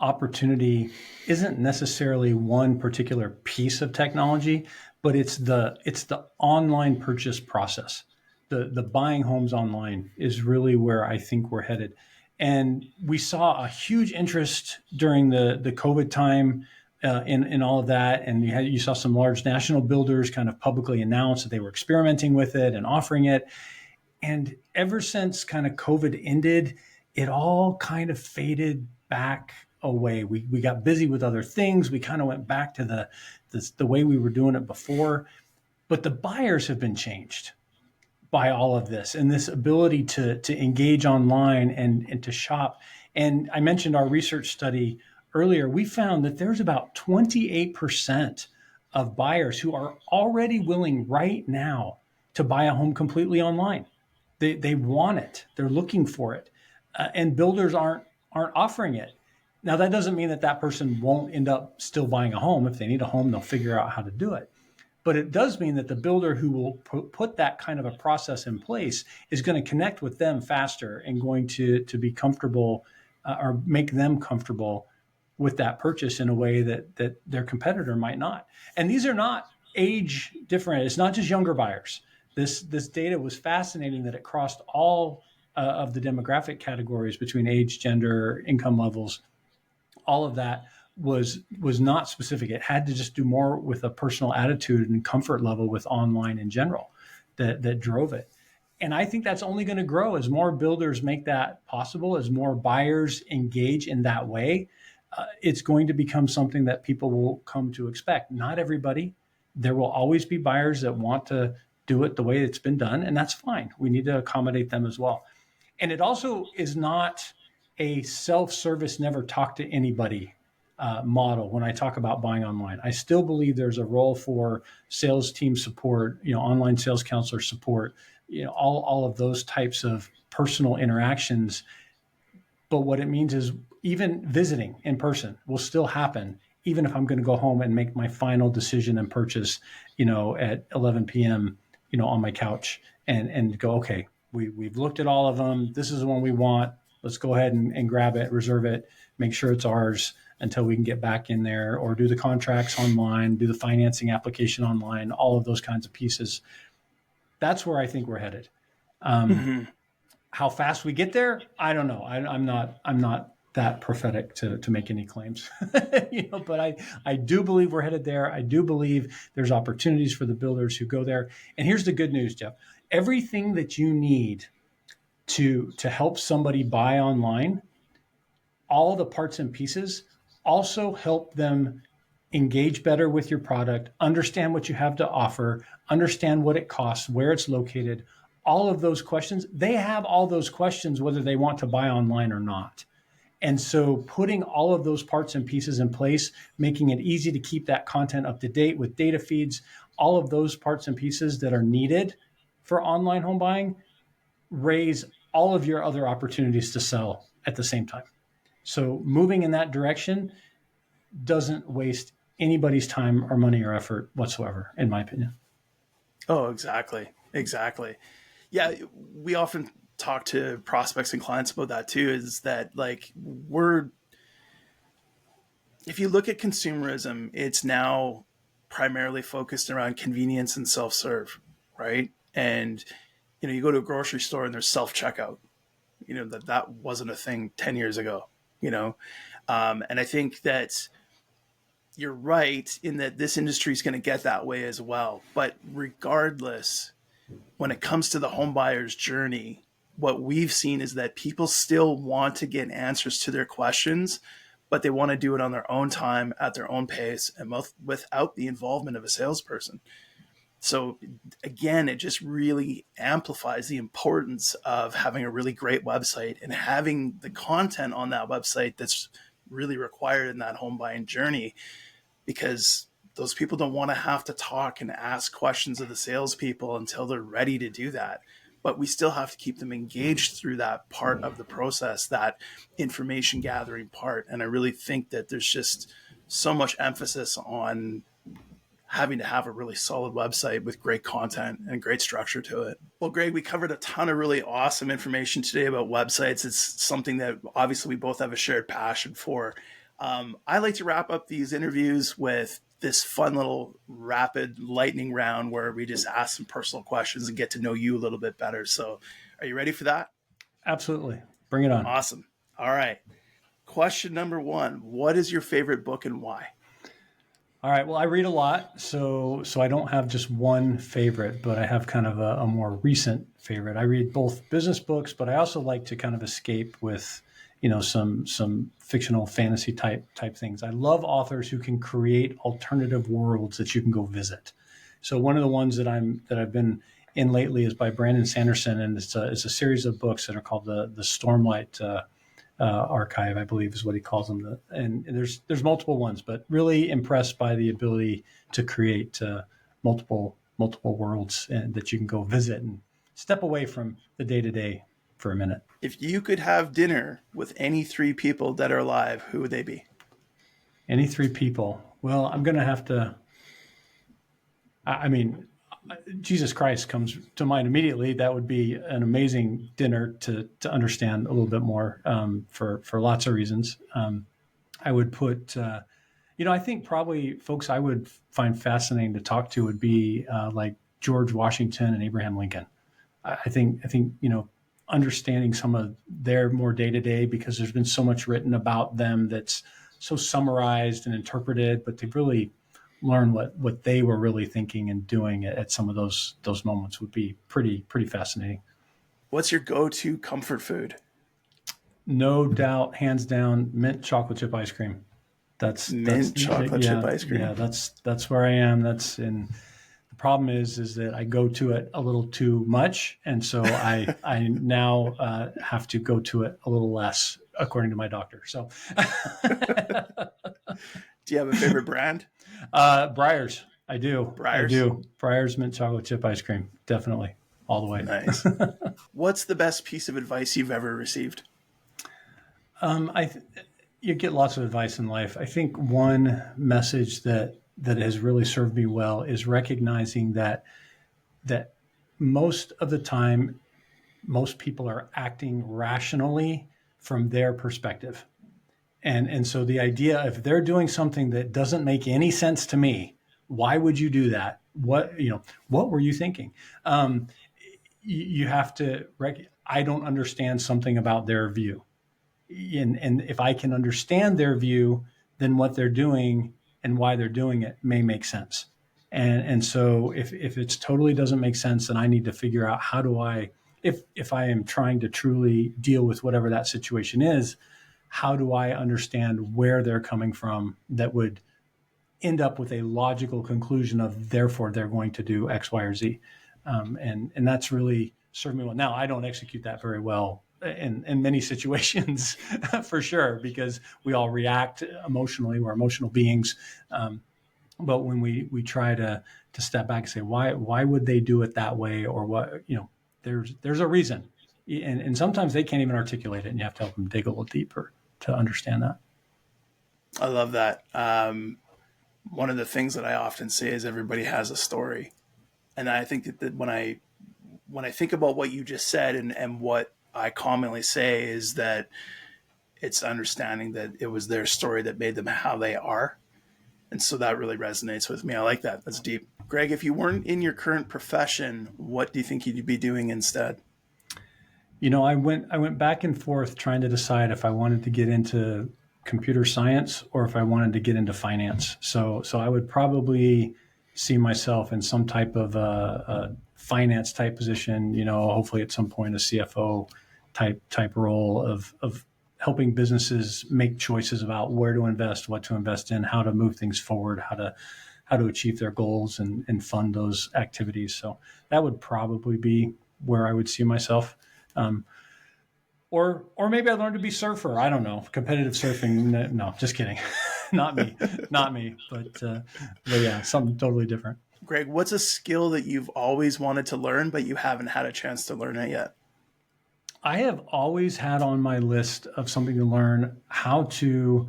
[SPEAKER 2] opportunity isn't necessarily one particular piece of technology, but it's the online purchase process. The buying homes online is really where I think we're headed. And we saw a huge interest during the COVID time in all of that. And you saw some large national builders kind of publicly announce that they were experimenting with it and offering it. And ever since kind of COVID ended, it all kind of faded back away. We got busy with other things. We kind of went back to the way we were doing it before. But the buyers have been changed by all of this and this ability to engage online and to shop. And I mentioned our research study earlier. We found that there's about 28% of buyers who are already willing right now to buy a home completely online. They want it. They're looking for it. And builders aren't offering it. Now, that doesn't mean that person won't end up still buying a home. If they need a home, they'll figure out how to do it. But it does mean that the builder who will put that kind of a process in place is going to connect with them faster and going to be comfortable or make them comfortable with that purchase in a way that their competitor might not. And these are not age different. It's not just younger buyers. This data was fascinating that it crossed all of the demographic categories between age, gender, income levels. All of that was not specific. It had to just do more with a personal attitude and comfort level with online in general that drove it. And I think that's only going to grow as more builders make that possible, as more buyers engage in that way. It's going to become something that people will come to expect. Not everybody. There will always be buyers that want to do it the way it's been done, and that's fine. We need to accommodate them as well. And it also is not a self-service, never talk to anybody model when I talk about buying online. I still believe there's a role for sales team support, online sales counselor support, all of those types of personal interactions. But what it means is even visiting in person will still happen, even if I'm going to go home and make my final decision and purchase, at 11 p.m., on my couch and go, okay, we've looked at all of them. This is the one we want. Let's go ahead and grab it, reserve it, make sure it's ours until we can get back in there, or do the contracts online, do the financing application online, all of those kinds of pieces. That's where I think we're headed.
[SPEAKER 1] Mm-hmm.
[SPEAKER 2] How fast we get there, I don't know. I'm not that prophetic to make any claims, but I do believe we're headed there. I do believe there's opportunities for the builders who go there. And here's the good news, Jeff. Everything that you need to help somebody buy online, all the parts and pieces also help them engage better with your product, understand what you have to offer, understand what it costs, where it's located, all of those questions. They have all those questions whether they want to buy online or not. And so putting all of those parts and pieces in place, making it easy to keep that content up to date with data feeds, all of those parts and pieces that are needed for online home buying, raise all of your other opportunities to sell at the same time. So moving in that direction doesn't waste anybody's time or money or effort whatsoever, in my opinion.
[SPEAKER 1] Oh, exactly. Exactly. Yeah. We often talk to prospects and clients about that too, is that if you look at consumerism, it's now primarily focused around convenience and self-serve, right? And, you go to a grocery store and there's self-checkout, that wasn't a thing 10 years ago, and I think that you're right in that this industry is going to get that way as well. But regardless, when it comes to the home buyer's journey, what we've seen is that people still want to get answers to their questions, but they want to do it on their own time, at their own pace, and without the involvement of a salesperson. So again, it just really amplifies the importance of having a really great website and having the content on that website that's really required in that home buying journey, because those people don't want to have to talk and ask questions of the salespeople until they're ready to do that. But we still have to keep them engaged through that part of the process, that information gathering part. And I really think that there's just so much emphasis on having to have a really solid website with great content and great structure to it. Well, Greg, we covered a ton of really awesome information today about websites. It's something that obviously we both have a shared passion for. I like to wrap up these interviews with this fun little rapid lightning round where we just ask some personal questions and get to know you a little bit better. So are you ready for that?
[SPEAKER 2] Absolutely. Bring it on.
[SPEAKER 1] Awesome. All right. Question number one, what is your favorite book and why?
[SPEAKER 2] All right. Well, I read a lot, so I don't have just one favorite, but I have kind of a more recent favorite. I read both business books, but I also like to kind of escape with, some fictional fantasy type things. I love authors who can create alternative worlds that you can go visit. So one of the ones that I've been in lately is by Brandon Sanderson, and it's a series of books that are called the Stormlight Archive, I believe is what he calls them. And there's multiple ones, but really impressed by the ability to create multiple worlds and that you can go visit and step away from the day-to-day for a minute.
[SPEAKER 1] If you could have dinner with any three people that are alive, who would they be?
[SPEAKER 2] Any three people? Well, I'm going to have to I mean, Jesus Christ comes to mind immediately. That would be an amazing dinner to understand a little bit more, for lots of reasons. I would put, I think probably folks I would find fascinating to talk to would be like George Washington and Abraham Lincoln. I think understanding some of their more day to day, because there's been so much written about them that's so summarized and interpreted, but to really learn what they were really thinking and doing at some of those moments would be pretty fascinating.
[SPEAKER 1] What's your go-to comfort food?
[SPEAKER 2] No doubt, hands down, mint chocolate chip ice cream. That's
[SPEAKER 1] Mint chocolate chip
[SPEAKER 2] yeah,
[SPEAKER 1] ice
[SPEAKER 2] yeah.
[SPEAKER 1] cream.
[SPEAKER 2] That's where I am. That's in. The problem is that I go to it a little too much, and so I now have to go to it a little less, according to my doctor. So,
[SPEAKER 1] Do you have a favorite brand?
[SPEAKER 2] Breyers, I do,
[SPEAKER 1] Breyers.
[SPEAKER 2] Breyers mint chocolate chip ice cream, definitely, all the way.
[SPEAKER 1] Nice. What's the best piece of advice you've ever received?
[SPEAKER 2] I You get lots of advice in life. I think one message that has really served me well is recognizing that most of the time, most people are acting rationally from their perspective. And so the idea, if they're doing something that doesn't make any sense to me, why would you do that? What were you thinking? You have to, I don't understand something about their view. And if I can understand their view, then what they're doing and why they're doing it may make sense. And so if it totally doesn't make sense, then I need to figure out how do I, if I am trying to truly deal with whatever that situation is, how do I understand where they're coming from that would end up with a logical conclusion of therefore they're going to do X, Y, or Z. And that's really served me well. Now I don't execute that very well in many situations for sure, because we all react emotionally. We're emotional beings. But when we try to step back and say, why would they do it that way? Or what, there's a reason. And sometimes they can't even articulate it, and you have to help them dig a little deeper to understand that.
[SPEAKER 1] I love that. One of the things that I often say is everybody has a story. And I think that when I think about what you just said, and what I commonly say is that it's understanding that it was their story that made them how they are. And so that really resonates with me. I like that. That's deep. Greg, if you weren't in your current profession, what do you think you'd be doing instead?
[SPEAKER 2] I went back and forth trying to decide if I wanted to get into computer science or if I wanted to get into finance. So I would probably see myself in some type of a finance type position, hopefully at some point a CFO type role of helping businesses make choices about where to invest, what to invest in, how to move things forward, how to achieve their goals and fund those activities. So that would probably be where I would see myself. Or maybe I learned to be surfer. I don't know. Competitive surfing. No, just kidding. Not me. But yeah, something totally different.
[SPEAKER 1] Greg, what's a skill that you've always wanted to learn, but you haven't had a chance to learn it yet?
[SPEAKER 2] I have always had on my list of something to learn how to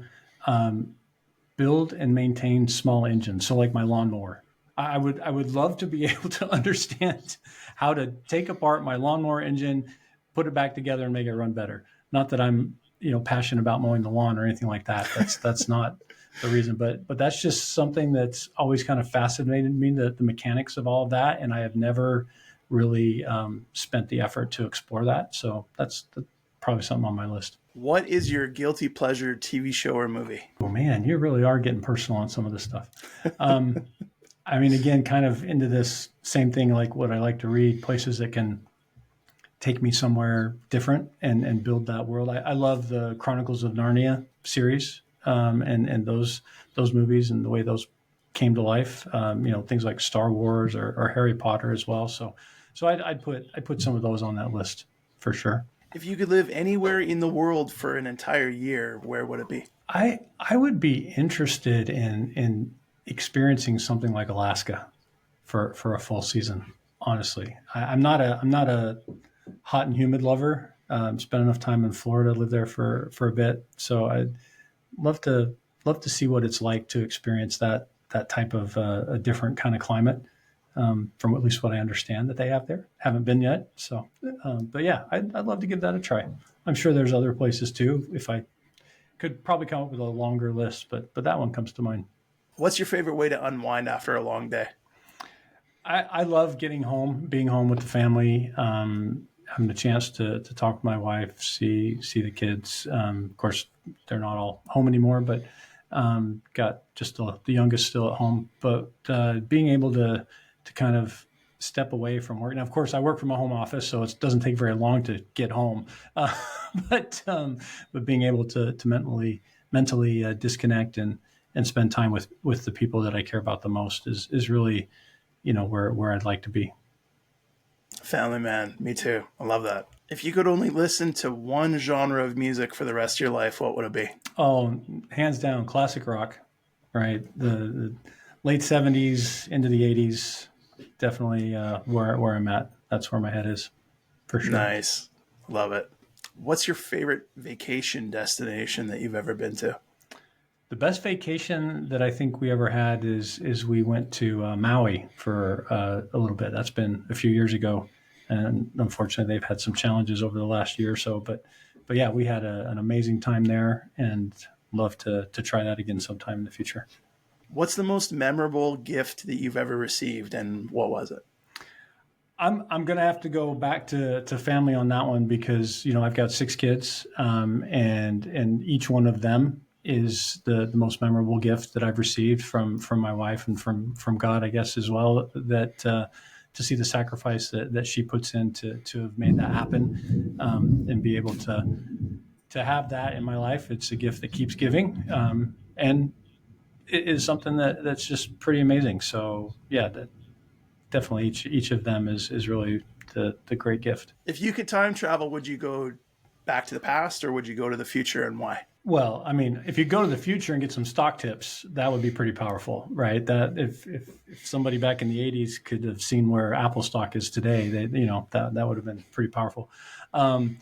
[SPEAKER 2] build and maintain small engines. So like my lawnmower. I would love to be able to understand how to take apart my lawnmower engine, put it back together, and make it run better. Not that I'm passionate about mowing the lawn or anything like that. That's not the reason. But that's just something that's always kind of fascinated me, the mechanics of all of that, and I have never really spent the effort to explore that. So that's probably something on my list.
[SPEAKER 1] What is your guilty pleasure TV show or movie?
[SPEAKER 2] Oh man, you really are getting personal on some of this stuff. I mean, again, kind of into this same thing, like what I like to read, places that can take me somewhere different and build that world. I love the Chronicles of Narnia series and those movies and the way those came to life. Things like Star Wars or Harry Potter as well. So I'd put some of those on that list for sure.
[SPEAKER 1] If you could live anywhere in the world for an entire year, where would it be?
[SPEAKER 2] I would be interested in experiencing something like Alaska for a full season. Honestly, I'm not a hot and humid lover. Spent enough time in Florida, lived there for a bit, so I'd love to see what it's like to experience that type of a different kind of climate from at least what I understand that they have there. Haven't been yet. So, but yeah, I'd love to give that a try. I'm sure there's other places too. If I could probably come up with a longer list, but that one comes to mind.
[SPEAKER 1] What's your favorite way to unwind after a long day?
[SPEAKER 2] I love getting home, being home with the family, having the chance to talk with my wife, see the kids. Of course, they're not all home anymore, but got just the youngest still at home. But being able to kind of step away from work. Now, of course, I work from a home office, so it doesn't take very long to get home. But but being able to mentally disconnect and spend time with the people that I care about the most is really where I'd like to be.
[SPEAKER 1] Family man, me too. I love that. If you could only listen to one genre of music for the rest of your life, what would it be?
[SPEAKER 2] Oh, hands down, classic rock, right? The late '70s into the '80s, definitely where I'm at. That's where my head is, for sure.
[SPEAKER 1] Nice. Love it. What's your favorite vacation destination that you've ever been to?
[SPEAKER 2] The best vacation that I think we ever had is we went to Maui for a little bit. That's been a few years ago, and unfortunately, they've had some challenges over the last year or so. But yeah, we had an amazing time there, and love to try that again sometime in the future.
[SPEAKER 1] What's the most memorable gift that you've ever received, and what was it?
[SPEAKER 2] I'm gonna have to go back to family on that one because I've got 6 kids, and each one of them is the most memorable gift that I've received from my wife and from God, I guess, as well. That to see the sacrifice that she puts in to have made that happen, and be able to have that in my life. It's a gift that keeps giving, and it is something that's just pretty amazing. So yeah, definitely each of them is really the great gift.
[SPEAKER 1] If you could time travel, would you go back to the past or would you go to the future, and why?
[SPEAKER 2] Well, I mean, if you go to the future and get some stock tips, that would be pretty powerful, right? That if somebody back in the '80s could have seen where Apple stock is today, that would have been pretty powerful. Um,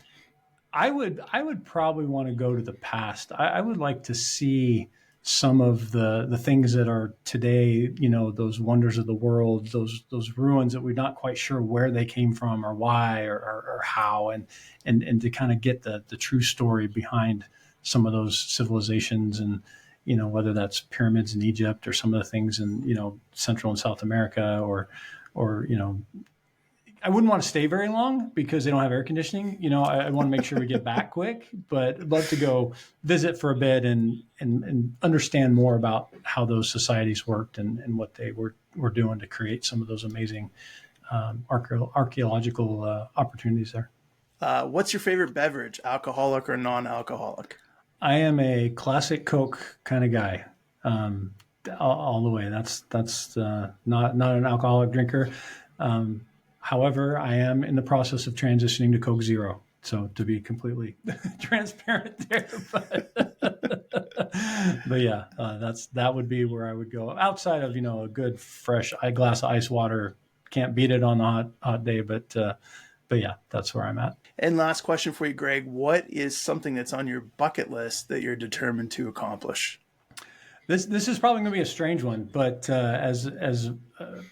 [SPEAKER 2] I would probably want to go to the past. I would like to see some of the things that are today, those wonders of the world, those ruins that we're not quite sure where they came from or why or how, and to kind of get the true story behind some of those civilizations, and whether that's pyramids in Egypt or some of the things in Central and South America, or I wouldn't want to stay very long because they don't have air conditioning. I want to make sure we get back quick, but I'd love to go visit for a bit and understand more about how those societies worked and what they were doing to create some of those amazing archaeological opportunities there.
[SPEAKER 1] What's your favorite beverage, alcoholic or non-alcoholic?
[SPEAKER 2] I am a classic Coke kind of guy, all the way. That's not an alcoholic drinker. However, I am in the process of transitioning to Coke Zero. So to be completely transparent there, but yeah, that would be where I would go outside of a good fresh glass of ice water. Can't beat it on the hot day, but yeah, that's where I'm at.
[SPEAKER 1] And last question for you, Greg. What is something that's on your bucket list that you're determined to accomplish?
[SPEAKER 2] This is probably going to be a strange one, but as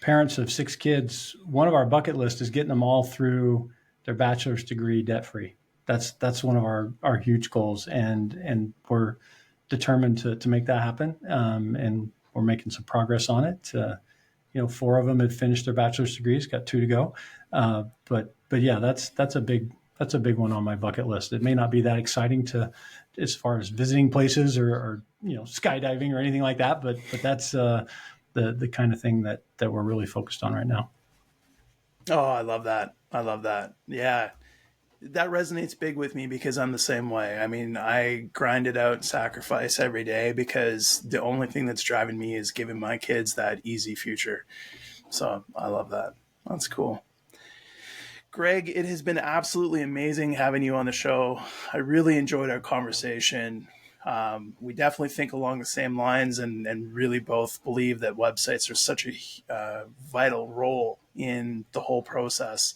[SPEAKER 2] parents of 6 kids, one of our bucket list is getting them all through their bachelor's degree debt free. That's one of our huge goals, and we're determined to make that happen. And we're making some progress on it. 4 of them had finished their bachelor's degrees, got 2 to go. But yeah, that's a big one on my bucket list. It may not be that exciting as far as visiting places or skydiving or anything like that, but that's the kind of thing that we're really focused on right now.
[SPEAKER 1] Oh, I love that. I love that. Yeah, that resonates big with me because I'm the same way. I mean, I grind it out and sacrifice every day because the only thing that's driving me is giving my kids that easy future. So I love that. That's cool. Greg, it has been absolutely amazing having you on the show. I really enjoyed our conversation. We definitely think along the same lines and really both believe that websites are such a vital role in the whole process.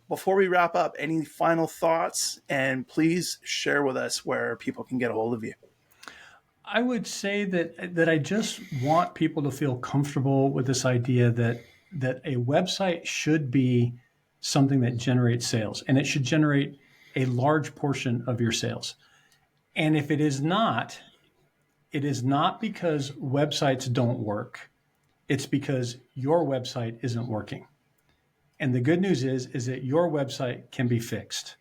[SPEAKER 1] Before we wrap up, any final thoughts? And please share with us where people can get a hold of you.
[SPEAKER 2] I would say that I just want people to feel comfortable with this idea that a website should be something that generates sales, and it should generate a large portion of your sales. And if it is not because websites don't work. It's because your website isn't working. And the good news is that your website can be fixed.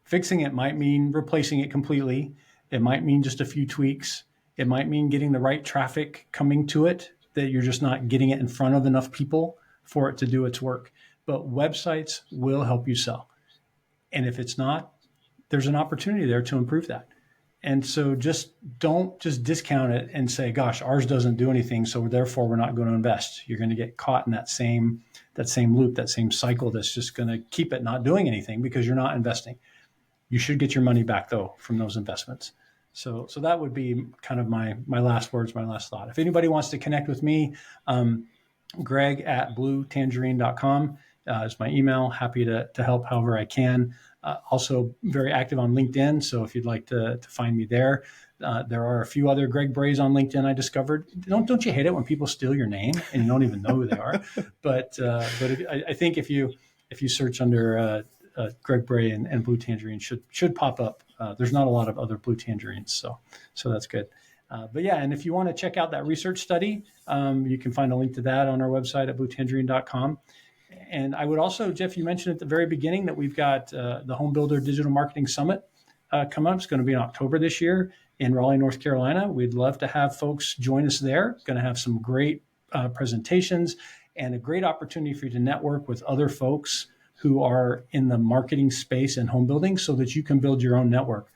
[SPEAKER 2] Fixing it might mean replacing it completely. It might mean just a few tweaks. It might mean getting the right traffic coming to it, that you're just not getting it in front of enough people for it to do its work. But websites will help you sell. And if it's not, there's an opportunity there to improve that. And so just don't just discount it and say, gosh, ours doesn't do anything, so therefore we're not going to invest. You're going to get caught in that same loop, that same cycle that's just going to keep it not doing anything because you're not investing. You should get your money back though from those investments. So that would be kind of my last words, my last thought. If anybody wants to connect with me, Greg at bluetangerine.com is my email. Happy to help however I can. Also very active on LinkedIn. So if you'd like to find me there, there are a few other Greg Brays on LinkedIn I discovered. Don't you hate it when people steal your name and you don't even know who they are? But I think if you search under Greg Bray and Blue Tangerine should pop up. There's not a lot of other Blue Tangerines, so that's good. But yeah, and if you want to check out that research study, you can find a link to that on our website at bluetangerine.com. And I would also, Jeff, you mentioned at the very beginning that we've got the Home Builder Digital Marketing Summit coming up. It's going to be in October this year in Raleigh, North Carolina. We'd love to have folks join us there. Going to have some great presentations and a great opportunity for you to network with other folks who are in the marketing space and home building so that you can build your own network.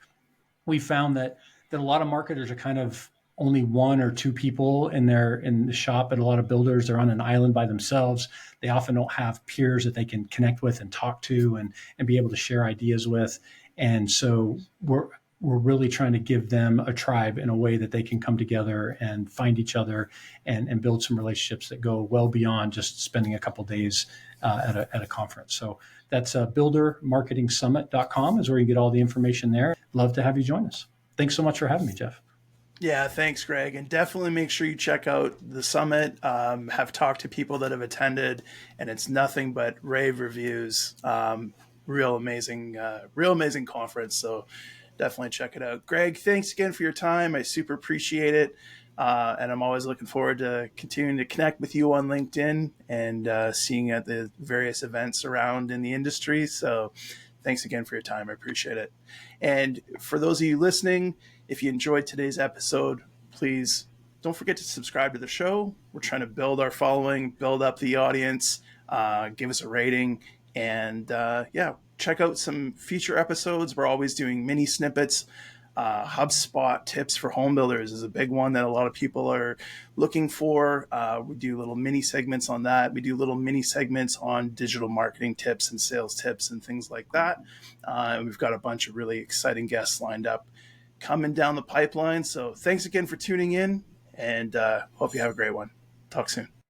[SPEAKER 2] We found that a lot of marketers are kind of only one or two people in the shop. At a lot of builders, they're on an island by themselves. They often don't have peers that they can connect with and talk to and be able to share ideas with. And so we're really trying to give them a tribe in a way that they can come together and find each other and build some relationships that go well beyond just spending a couple days at a conference. So that's buildermarketingsummit.com is where you get all the information there. Love to have you join us. Thanks so much for having me, Jeff.
[SPEAKER 1] Yeah, thanks, Greg. And definitely make sure you check out the summit. Have talked to people that have attended, and it's nothing but rave reviews. Real amazing conference. So definitely check it out. Greg, thanks again for your time. I super appreciate it. And I'm always looking forward to continuing to connect with you on LinkedIn and seeing at the various events around in the industry. So thanks again for your time. I appreciate it. And for those of you listening, if you enjoyed today's episode, please don't forget to subscribe to the show. We're trying to build our following, build up the audience, give us a rating, and check out some future episodes. We're always doing mini snippets. HubSpot tips for home builders is a big one that a lot of people are looking for. We do little mini segments on that. We do little mini segments on digital marketing tips and sales tips and things like that. And we've got a bunch of really exciting guests lined up coming down the pipeline. So thanks again for tuning in, and hope you have a great one. Talk soon.